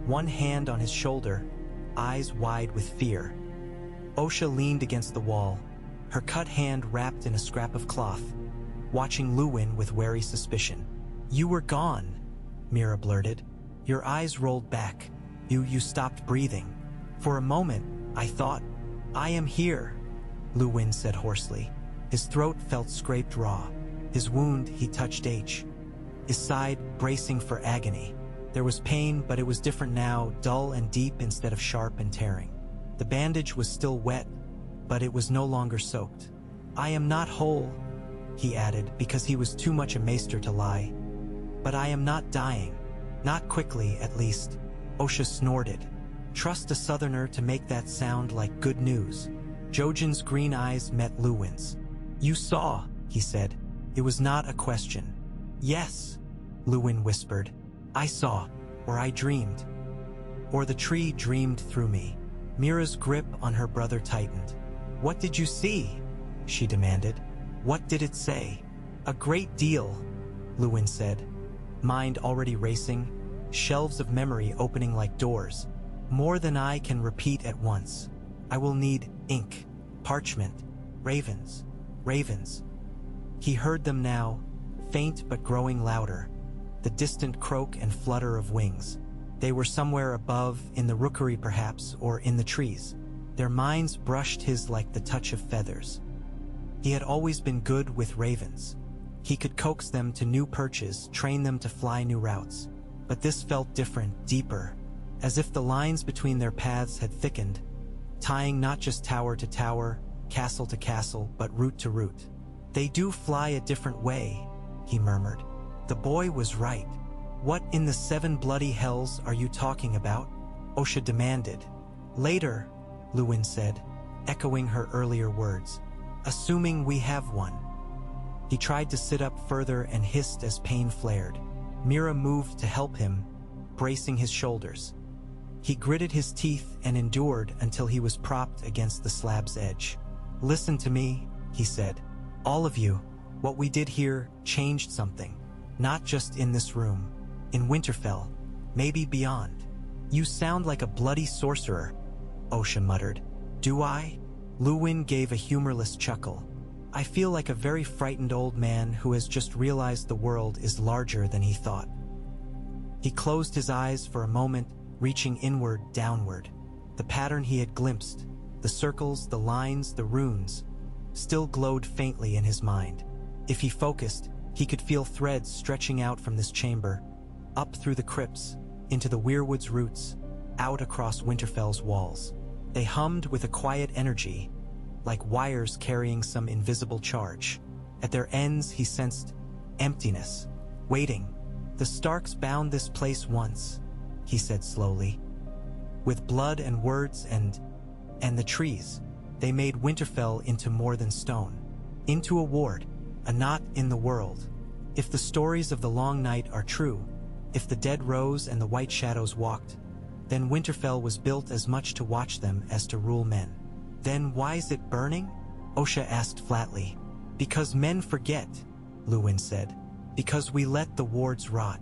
one hand on his shoulder, eyes wide with fear. Osha leaned against the wall, her cut hand wrapped in a scrap of cloth, watching Luwin with wary suspicion. "You were gone," Mira blurted. "Your eyes rolled back. You stopped breathing. For a moment, I thought, I am here," Luwin said hoarsely. His throat felt scraped raw. His wound, he touched his side, bracing for agony. There was pain, but it was different now, dull and deep instead of sharp and tearing. The bandage was still wet, but it was no longer soaked. "I am not whole," he added, because he was too much a maester to lie. "But I am not dying. Not quickly, at least." Osha snorted. Trust a southerner to make that sound like good news. Jojen's green eyes met Luwin's. "You saw," he said. It was not a question. "Yes," Luwin whispered. "I saw, or I dreamed. Or the tree dreamed through me." Mira's grip on her brother tightened. "What did you see?" she demanded. "What did it say?" "A great deal," Luwin said, mind already racing, shelves of memory opening like doors. "More than I can repeat at once. I will need ink, parchment, ravens, ravens." He heard them now, faint but growing louder, the distant croak and flutter of wings. They were somewhere above, in the rookery perhaps, or in the trees. Their minds brushed his like the touch of feathers. He had always been good with ravens. He could coax them to new perches, train them to fly new routes. But this felt different, deeper, as if the lines between their paths had thickened, tying not just tower to tower, castle to castle, but root to root. "They do fly a different way," he murmured. The boy was right. "What in the 7 bloody hells are you talking about?" Osha demanded. "Later," Luwin said, echoing her earlier words. "Assuming we have one." He tried to sit up further and hissed as pain flared. Mira moved to help him, bracing his shoulders. He gritted his teeth and endured until he was propped against the slab's edge. "Listen to me," he said. "All of you, what we did here changed something. Not just in this room. In Winterfell. Maybe beyond." "You sound like a bloody sorcerer," Osha muttered. "Do I?" Luwin gave a humorless chuckle. "I feel like a very frightened old man who has just realized the world is larger than he thought." He closed his eyes for a moment, reaching inward, downward. The pattern he had glimpsed, the circles, the lines, the runes, still glowed faintly in his mind. If he focused, he could feel threads stretching out from this chamber, up through the crypts, into the weirwood's roots, out across Winterfell's walls. They hummed with a quiet energy, like wires carrying some invisible charge. At their ends, he sensed emptiness, waiting. "The Starks bound this place once," he said slowly. "With blood and words and the trees. They made Winterfell into more than stone. Into a ward, a knot in the world. If the stories of the long night are true, if the dead rose and the white shadows walked, then Winterfell was built as much to watch them as to rule men." "Then why is it burning?" Osha asked flatly. "Because men forget," Luwin said. "Because we let the wards rot.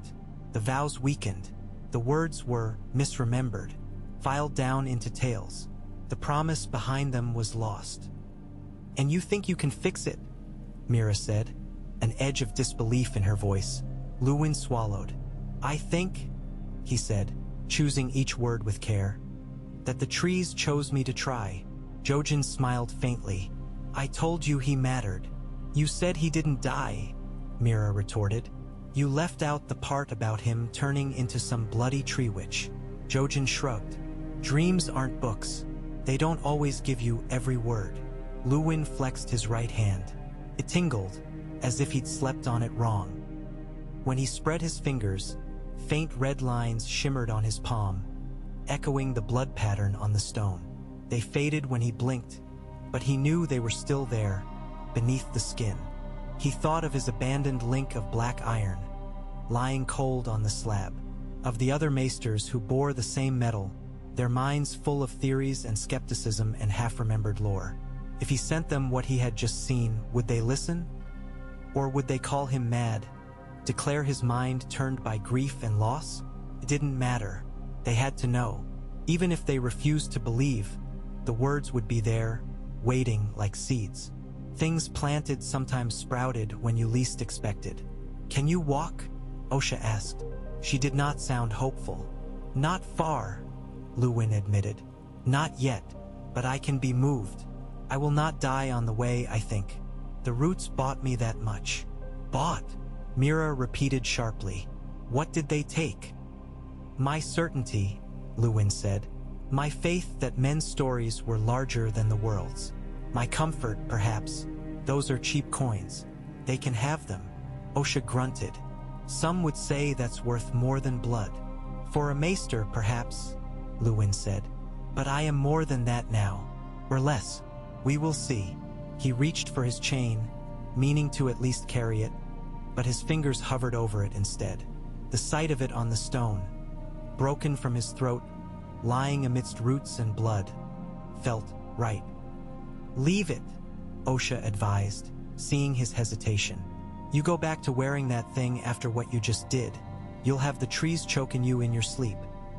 The vows weakened. The words were misremembered, filed down into tales. The promise behind them was lost." "And you think you can fix it?" Mira said, an edge of disbelief in her voice. Luwin swallowed. "I think," he said, choosing each word with care, "that the trees chose me to try." Jojen smiled faintly. "I told you he mattered. You said he didn't die, Mira retorted. You left out the part about him turning into some bloody tree witch. Jojen shrugged. Dreams aren't books. They don't always give you every word. Luwin flexed his right hand. It tingled, as if he'd slept on it wrong. When he spread his fingers, faint red lines shimmered on his palm, echoing the blood pattern on the stone. They faded when he blinked, but he knew they were still there, beneath the skin. He thought of his abandoned link of black iron, lying cold on the slab, of the other maesters who bore the same metal, their minds full of theories and skepticism and half-remembered lore. If he sent them what he had just seen, would they listen? Or would they call him mad, declare his mind turned by grief and loss? It didn't matter. They had to know. Even if they refused to believe, the words would be there, waiting like seeds. Things planted sometimes sprouted when you least expected. Can you walk? Osha asked. She did not sound hopeful. Not far, Luwin admitted. Not yet, but I can be moved. I will not die on the way, I think. The roots bought me that much. Bought? Mira repeated sharply. What did they take? My certainty, Luwin said. My faith that men's stories were larger than the world's. My comfort, perhaps. Those are cheap coins. They can have them. Osha grunted. Some would say that's worth more than blood. For a maester, perhaps, Luwin said. But I am more than that now. Or less. We will see. He reached for his chain, meaning to at least carry it, but his fingers hovered over it instead. The sight of it on the stone, broken from his throat, lying amidst roots and blood, felt right. Leave it, Osha advised, seeing his hesitation. You go back to wearing that thing after what you just did. You'll have the trees choking you in your sleep.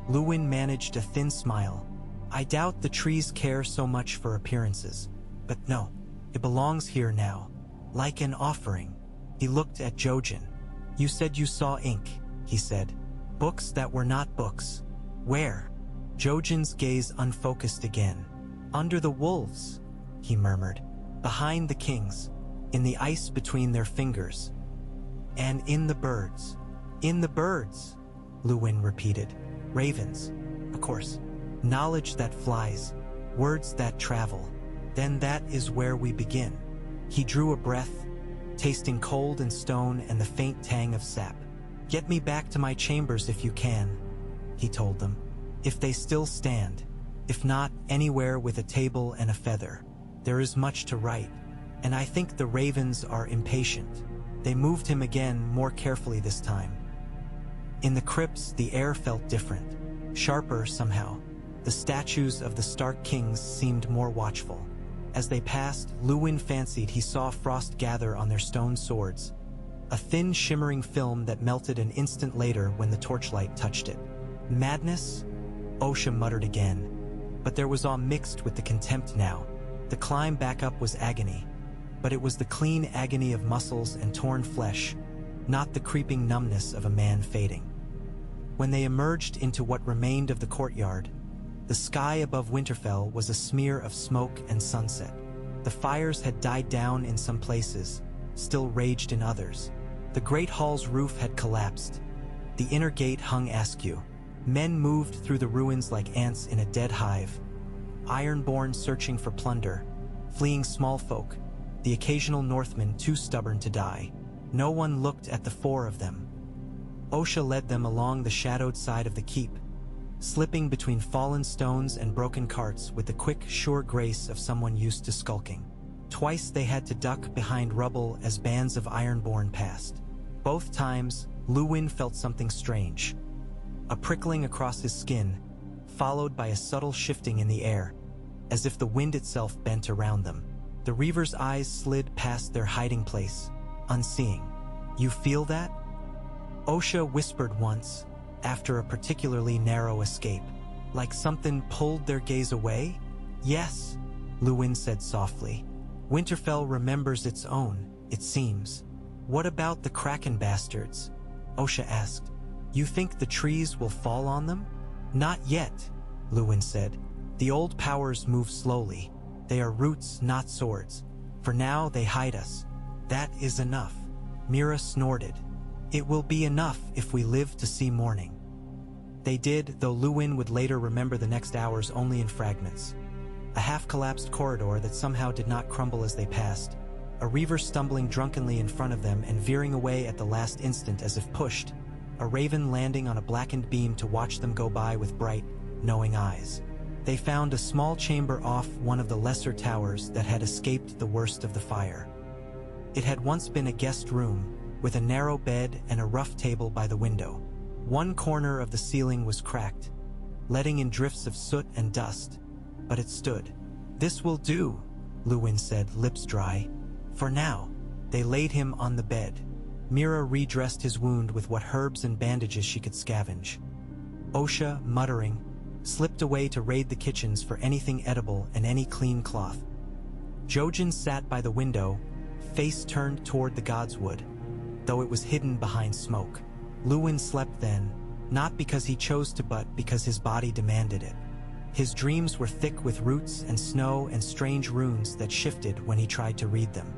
Luwin managed a thin smile. I doubt the trees care so much for appearances. But no, it belongs here now, like an offering. He looked at Jojen. You said you saw ink, he said. Books that were not books. Where? Jojen's gaze unfocused again. Under the wolves, he murmured. Behind the kings, in the ice between their fingers. And in the birds. In the birds, Luwin repeated. Ravens, of course. Knowledge that flies, words that travel. Then that is where we begin. He drew a breath, tasting cold and stone and the faint tang of sap. Get me back to my chambers if you can, he told them. If they still stand. If not, anywhere with a table and a feather. There is much to write, and I think the ravens are impatient. They moved him again, more carefully this time. In the crypts, the air felt different, sharper somehow. The statues of the Stark kings seemed more watchful. As they passed, Luwin fancied he saw frost gather on their stone swords, a thin shimmering film that melted an instant later when the torchlight touched it. Madness? Osha muttered again, but there was awe mixed with the contempt now. The climb back up was agony, but it was the clean agony of muscles and torn flesh, not the creeping numbness of a man fading. When they emerged into what remained of the courtyard, the sky above Winterfell was a smear of smoke and sunset. The fires had died down in some places, still raged in others. The great hall's roof had collapsed. The inner gate hung askew. Men moved through the ruins like ants in a dead hive, ironborn searching for plunder, fleeing small folk, the occasional Northman too stubborn to die. No one looked at the four of them. Osha led them along the shadowed side of the keep, slipping between fallen stones and broken carts with the quick, sure grace of someone used to skulking. Twice they had to duck behind rubble as bands of ironborn passed. Both times, Luwin felt something strange. A prickling across his skin, followed by a subtle shifting in the air, as if the wind itself bent around them. The Reaver's eyes slid past their hiding place, unseeing. You feel that? Osha whispered once, after a particularly narrow escape. Like something pulled their gaze away? Yes, Luwin said softly. Winterfell remembers its own, it seems. What about the Kraken bastards? Osha asked. You think the trees will fall on them? Not yet, Luwin said. The old powers move slowly. They are roots, not swords. For now, they hide us. That is enough. Mira snorted. It will be enough if we live to see morning. They did, though Luwin would later remember the next hours only in fragments. A half-collapsed corridor that somehow did not crumble as they passed. A reaver stumbling drunkenly in front of them and veering away at the last instant as if pushed. A raven landing on a blackened beam to watch them go by with bright, knowing eyes. They found a small chamber off one of the lesser towers that had escaped the worst of the fire. It had once been a guest room, with a narrow bed and a rough table by the window. One corner of the ceiling was cracked, letting in drifts of soot and dust, but it stood. "This will do," Luwin said, lips dry. "For now." They laid him on the bed. Mira redressed his wound with what herbs and bandages she could scavenge. Osha, muttering, slipped away to raid the kitchens for anything edible and any clean cloth. Jojen sat by the window, face turned toward the godswood, though it was hidden behind smoke. Luwin slept then, not because he chose to but because his body demanded it. His dreams were thick with roots and snow and strange runes that shifted when he tried to read them.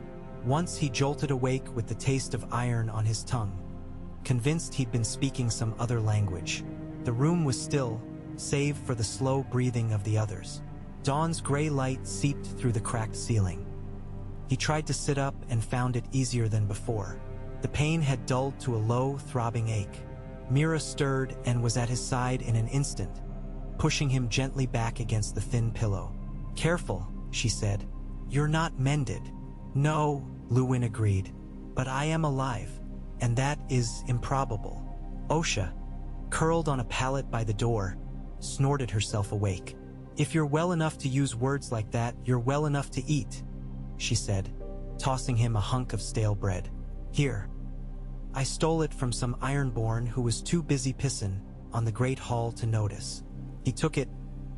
Once he jolted awake with the taste of iron on his tongue, convinced he'd been speaking some other language. The room was still, save for the slow breathing of the others. Dawn's gray light seeped through the cracked ceiling. He tried to sit up and found it easier than before. The pain had dulled to a low, throbbing ache. Mira stirred and was at his side in an instant, pushing him gently back against the thin pillow. "Careful," she said. "You're not mended." "No," Luwin agreed, "but I am alive, and that is improbable." Osha, curled on a pallet by the door, snorted herself awake. "If you're well enough to use words like that, you're well enough to eat," she said, tossing him a hunk of stale bread. "Here. I stole it from some ironborn who was too busy pissin' on the great hall to notice." He took it,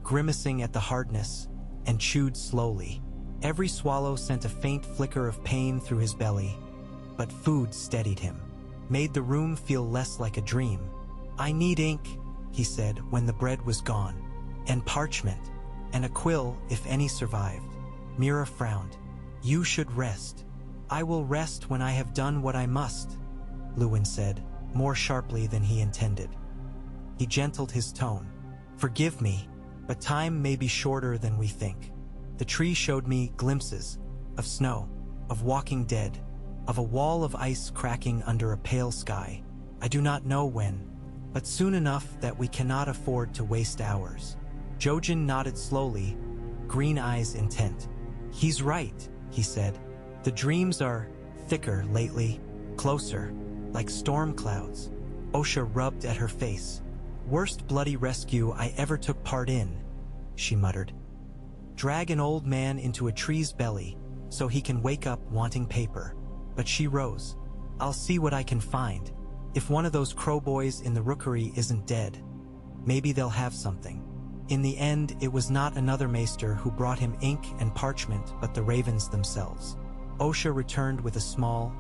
grimacing at the hardness, and chewed slowly. Every swallow sent a faint flicker of pain through his belly, but food steadied him, made the room feel less like a dream. "I need ink," he said when the bread was gone, "and parchment, and a quill if any survived." Mira frowned. "You should rest." "I will rest when I have done what I must," Luwin said, more sharply than he intended. He gentled his tone. "Forgive me, but time may be shorter than we think. The tree showed me glimpses of snow, of walking dead, of a wall of ice cracking under a pale sky. I do not know when, but soon enough that we cannot afford to waste hours." Jojen nodded slowly, green eyes intent. "He's right," he said. "The dreams are thicker lately, closer, like storm clouds." Osha rubbed at her face. "Worst bloody rescue I ever took part in," she muttered. "Drag an old man into a tree's belly so he can wake up wanting paper." But she rose. "I'll see what I can find. If one of those crow boys in the rookery isn't dead, maybe they'll have something." In the end, it was not another maester who brought him ink and parchment, but the ravens themselves. Osha returned with a small,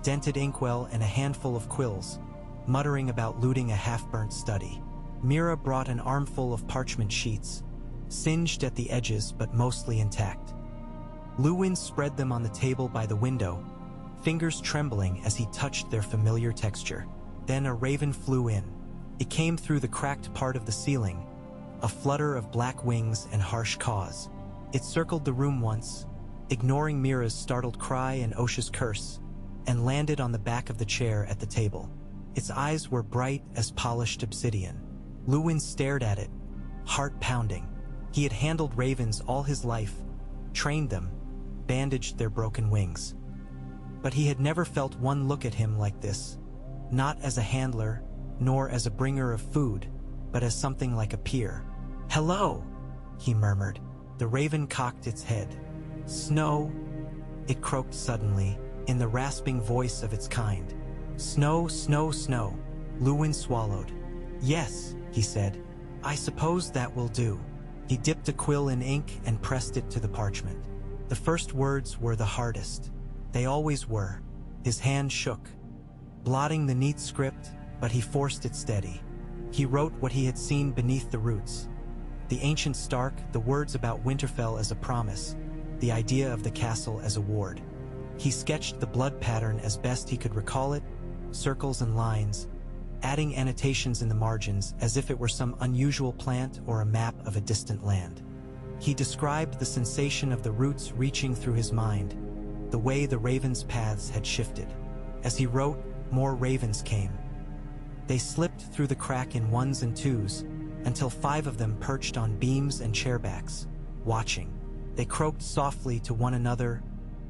dented inkwell and a handful of quills, muttering about looting a half-burnt study. Mira brought an armful of parchment sheets, singed at the edges but mostly intact. Luwin spread them on the table by the window, fingers trembling as he touched their familiar texture. Then a raven flew in. It came through the cracked part of the ceiling, a flutter of black wings and harsh caws. It circled the room once, ignoring Mira's startled cry and Osha's curse, and landed on the back of the chair at the table. Its eyes were bright as polished obsidian. Luwin stared at it, heart pounding. He had handled ravens all his life, trained them, bandaged their broken wings. But he had never felt one look at him like this, not as a handler, nor as a bringer of food, but as something like a peer. "Hello," he murmured. The raven cocked its head. "Snow," it croaked suddenly, in the rasping voice of its kind. "Snow, snow, snow." Luwin swallowed. "Yes," he said. "I suppose that will do." He dipped a quill in ink and pressed it to the parchment. The first words were the hardest. They always were. His hand shook, blotting the neat script, but he forced it steady. He wrote what he had seen beneath the roots. The ancient Stark, the words about Winterfell as a promise, the idea of the castle as a ward. He sketched the blood pattern as best he could recall it, circles and lines, adding annotations in the margins as if it were some unusual plant or a map of a distant land. He described the sensation of the roots reaching through his mind, the way the ravens' paths had shifted. As he wrote, more ravens came. They slipped through the crack in ones and twos, until 5 of them perched on beams and chairbacks, watching. They croaked softly to one another,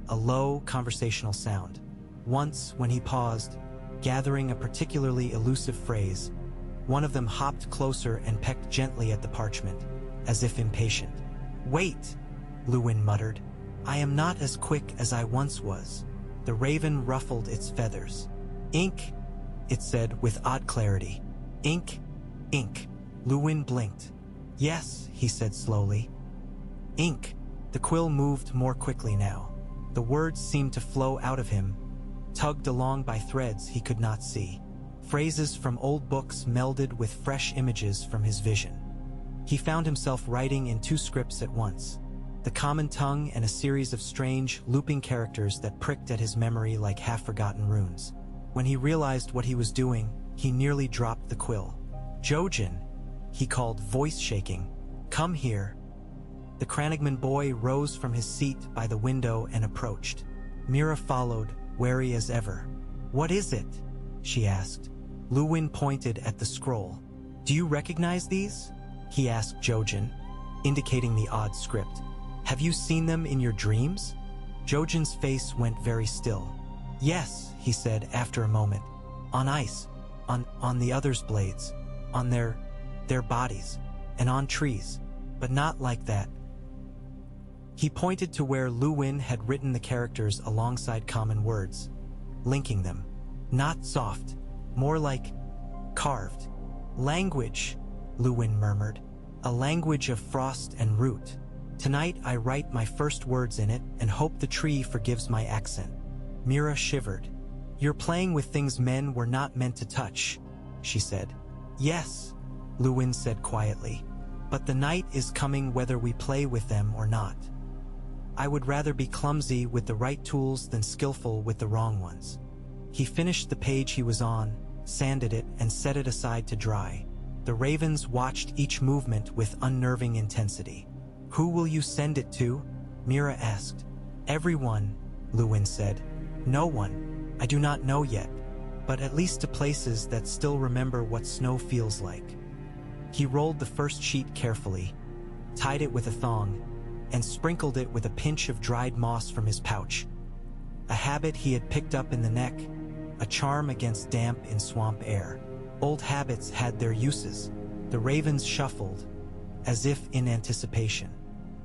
a low, conversational sound. Once, when he paused, gathering a particularly elusive phrase, one of them hopped closer and pecked gently at the parchment, as if impatient. "Wait," Luwin muttered. "I am not as quick as I once was." The raven ruffled its feathers. "Ink," it said with odd clarity. "Ink, ink." Luwin blinked. "Yes," he said slowly. "Ink." The quill moved more quickly now. The words seemed to flow out of him, tugged along by threads he could not see. Phrases from old books melded with fresh images from his vision. He found himself writing in 2 scripts at once, the common tongue and a series of strange, looping characters that pricked at his memory like half-forgotten runes. When he realized what he was doing, he nearly dropped the quill. "Jojen," he called, voice shaking. "Come here." The Cranigman boy rose from his seat by the window and approached. Mira followed, wary as ever. "What is it?" she asked. Luwin pointed at the scroll. "Do you recognize these?" he asked Jojen, indicating the odd script. "Have you seen them in your dreams?" Jojen's face went very still. "Yes," he said after a moment. "On ice, on the others' blades, on their bodies, and on trees, but not like that." He pointed to where Luwin had written the characters alongside common words, linking them. "Not soft, more like carved." "Language," Luwin murmured. "A language of frost and root. Tonight I write my first words in it and hope the tree forgives my accent." Mira shivered. "You're playing with things men were not meant to touch," she said. "Yes," Luwin said quietly. "But the night is coming whether we play with them or not. I would rather be clumsy with the right tools than skillful with the wrong ones." He finished the page he was on, sanded it, and set it aside to dry. The ravens watched each movement with unnerving intensity. "Who will you send it to?" Mira asked. "Everyone," Luwin said. "No one. I do not know yet, but at least to places that still remember what snow feels like." He rolled the first sheet carefully, tied it with a thong, and sprinkled it with a pinch of dried moss from his pouch. A habit he had picked up in the neck, a charm against damp in swamp air. Old habits had their uses. The ravens shuffled, as if in anticipation.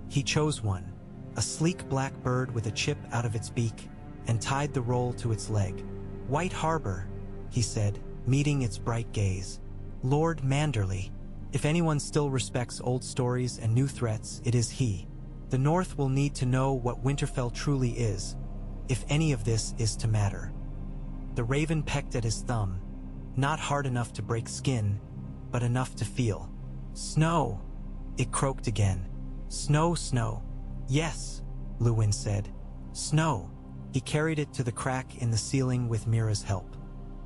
He chose one, a sleek black bird with a chip out of its beak, and tied the roll to its leg. "White Harbor," he said, meeting its bright gaze. "Lord Manderley. If anyone still respects old stories and new threats, it is he. The North will need to know what Winterfell truly is, if any of this is to matter." The raven pecked at his thumb, not hard enough to break skin, but enough to feel. "Snow," it croaked again. "Snow, snow." "Yes," Luwin said. "Snow." He carried it to the crack in the ceiling with Mira's help.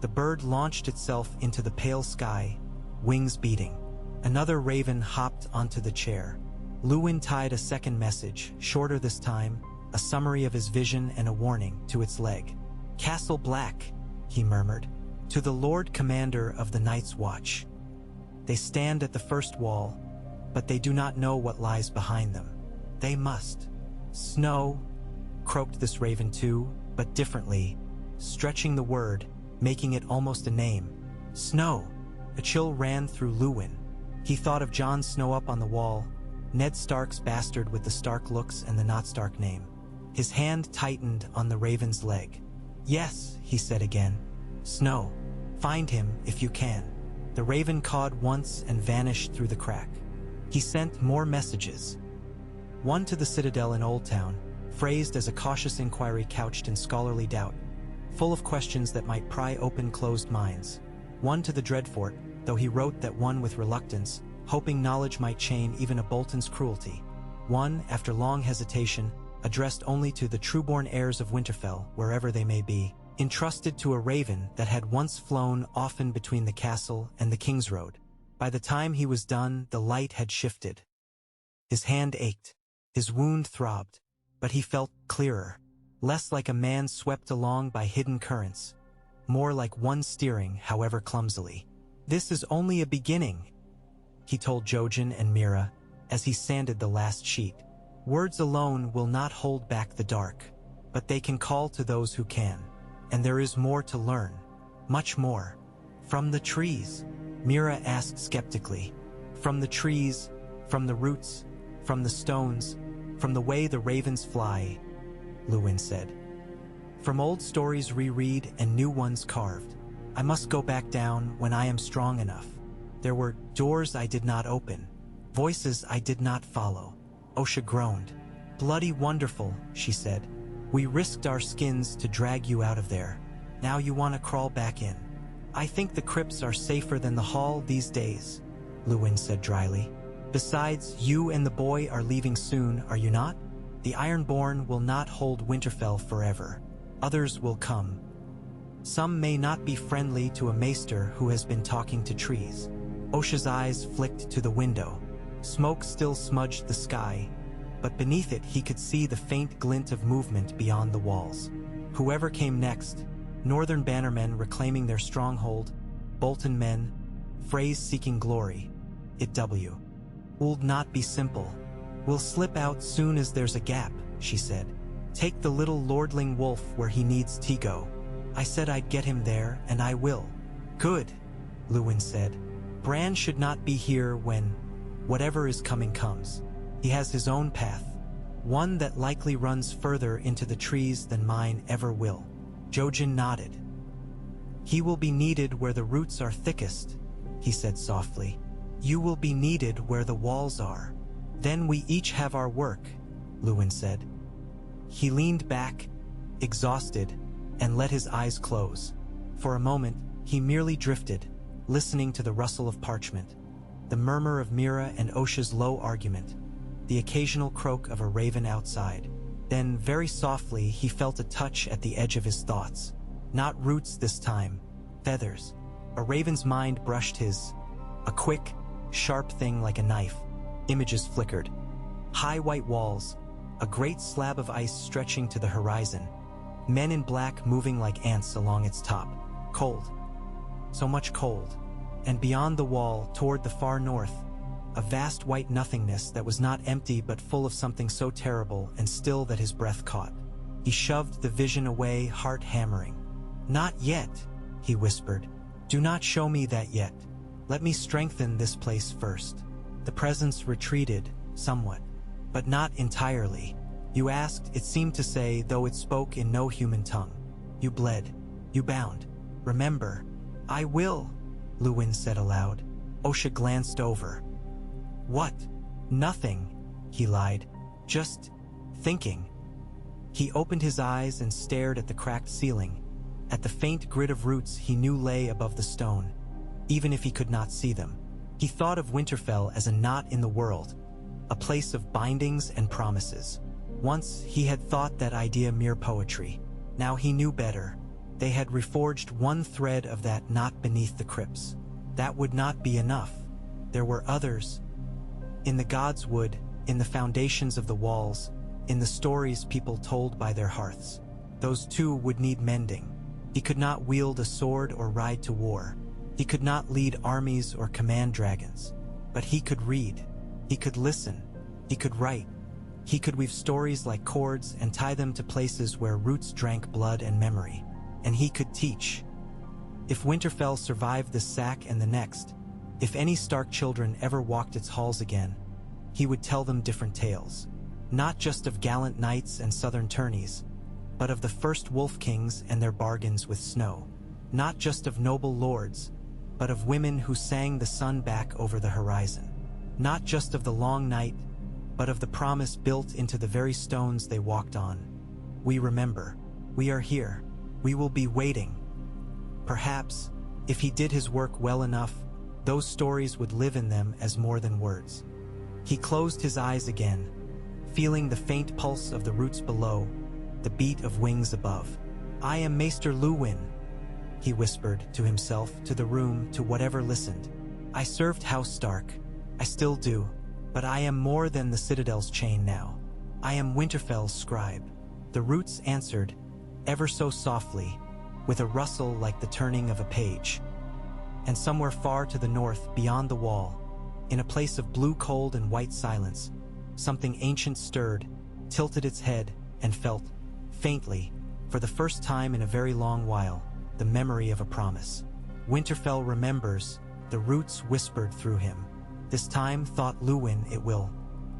The bird launched itself into the pale sky, wings beating. Another raven hopped onto the chair. Luwin tied a second message, shorter this time, a summary of his vision and a warning, to its leg. "Castle Black," he murmured, "to the Lord Commander of the Night's Watch. They stand at the first wall, but they do not know what lies behind them. They must." "Snow," croaked this raven too, but differently, stretching the word, making it almost a name. "Snow." A chill ran through Luwin. He thought of Jon Snow up on the wall, Ned Stark's bastard with the Stark looks and the not Stark name. His hand tightened on the raven's leg. "Yes," he said again. "Snow. Find him if you can." The raven cawed once and vanished through the crack. He sent more messages. One to the Citadel in Old Town, phrased as a cautious inquiry couched in scholarly doubt, full of questions that might pry open closed minds. One to the Dreadfort, though he wrote that one with reluctance, hoping knowledge might chain even a Bolton's cruelty. One, after long hesitation, addressed only to the trueborn heirs of Winterfell, wherever they may be, entrusted to a raven that had once flown often between the castle and the King's Road. By the time he was done, the light had shifted. His hand ached, his wound throbbed, but he felt clearer, less like a man swept along by hidden currents, more like one steering, however clumsily. "This is only a beginning," he told Jojen and Mira as he sanded the last sheet. "Words alone will not hold back the dark, but they can call to those who can. And there is more to learn, much more." "From the trees?" Mira asked skeptically. "From the trees, from the roots, from the stones, from the way the ravens fly," Luwin said. "From old stories reread and new ones carved. I must go back down when I am strong enough. There were doors I did not open, voices I did not follow." Osha groaned. "Bloody wonderful," she said. "We risked our skins to drag you out of there. Now you want to crawl back in." "I think the crypts are safer than the hall these days," Luwin said dryly. "Besides, you and the boy are leaving soon, are you not? The Ironborn will not hold Winterfell forever. Others will come. Some may not be friendly to a maester who has been talking to trees." Osha's eyes flicked to the window. Smoke still smudged the sky, but beneath it he could see the faint glint of movement beyond the walls. Whoever came next, Northern bannermen reclaiming their stronghold, Bolton men, Freys seeking glory, it'll not be simple. "We'll slip out soon as there's a gap," she said. "Take the little lordling wolf where he needs to go. I said I'd get him there, and I will." "Good," Luwin said. "Bran should not be here when whatever is coming comes. He has his own path, one that likely runs further into the trees than mine ever will." Jojen nodded. "He will be needed where the roots are thickest," he said softly. "You will be needed where the walls are. Then we each have our work," Luwin said. He leaned back, exhausted, and let his eyes close. For a moment, he merely drifted, listening to the rustle of parchment, the murmur of Mira and Osha's low argument, the occasional croak of a raven outside. Then, very softly, he felt a touch at the edge of his thoughts. Not roots this time, feathers. A raven's mind brushed his. A quick, sharp thing like a knife. Images flickered. High white walls, a great slab of ice stretching to the horizon, men in black moving like ants along its top. Cold. So much cold. And beyond the wall, toward the far north, a vast white nothingness that was not empty but full of something so terrible and still that his breath caught. He shoved the vision away, heart hammering. "Not yet," he whispered. "Do not show me that yet. Let me strengthen this place first." The presence retreated, somewhat, but not entirely. "You asked," it seemed to say, though it spoke in no human tongue. "You bled. You bound. Remember." "I will," Luwin said aloud. Osha glanced over. "What?" "Nothing," he lied. "Just thinking." He opened his eyes and stared at the cracked ceiling, at the faint grid of roots he knew lay above the stone, even if he could not see them. He thought of Winterfell as a knot in the world, a place of bindings and promises. Once he had thought that idea mere poetry. Now he knew better. They had reforged one thread of that knot beneath the crypts. That would not be enough. There were others. In the God's Wood, in the foundations of the walls, in the stories people told by their hearths. Those too would need mending. He could not wield a sword or ride to war. He could not lead armies or command dragons. But he could read. He could listen. He could write. He could weave stories like cords and tie them to places where roots drank blood and memory. And he could teach. If Winterfell survived this sack and the next, if any Stark children ever walked its halls again, he would tell them different tales. Not just of gallant knights and southern tourneys, but of the first wolf kings and their bargains with snow. Not just of noble lords, but of women who sang the sun back over the horizon. Not just of the long night, but of the promise built into the very stones they walked on. We remember. We are here. We will be waiting. Perhaps, if he did his work well enough, those stories would live in them as more than words. He closed his eyes again, feeling the faint pulse of the roots below, the beat of wings above. "I am Maester Luwin," he whispered to himself, to the room, to whatever listened. "I served House Stark. I still do, but I am more than the Citadel's chain now. I am Winterfell's scribe." The roots answered, ever so softly, with a rustle like the turning of a page. And somewhere far to the north, beyond the wall, in a place of blue cold and white silence, something ancient stirred, tilted its head, and felt, faintly, for the first time in a very long while, the memory of a promise. "Winterfell remembers," the roots whispered through him. "This time," thought Luwin, "it will."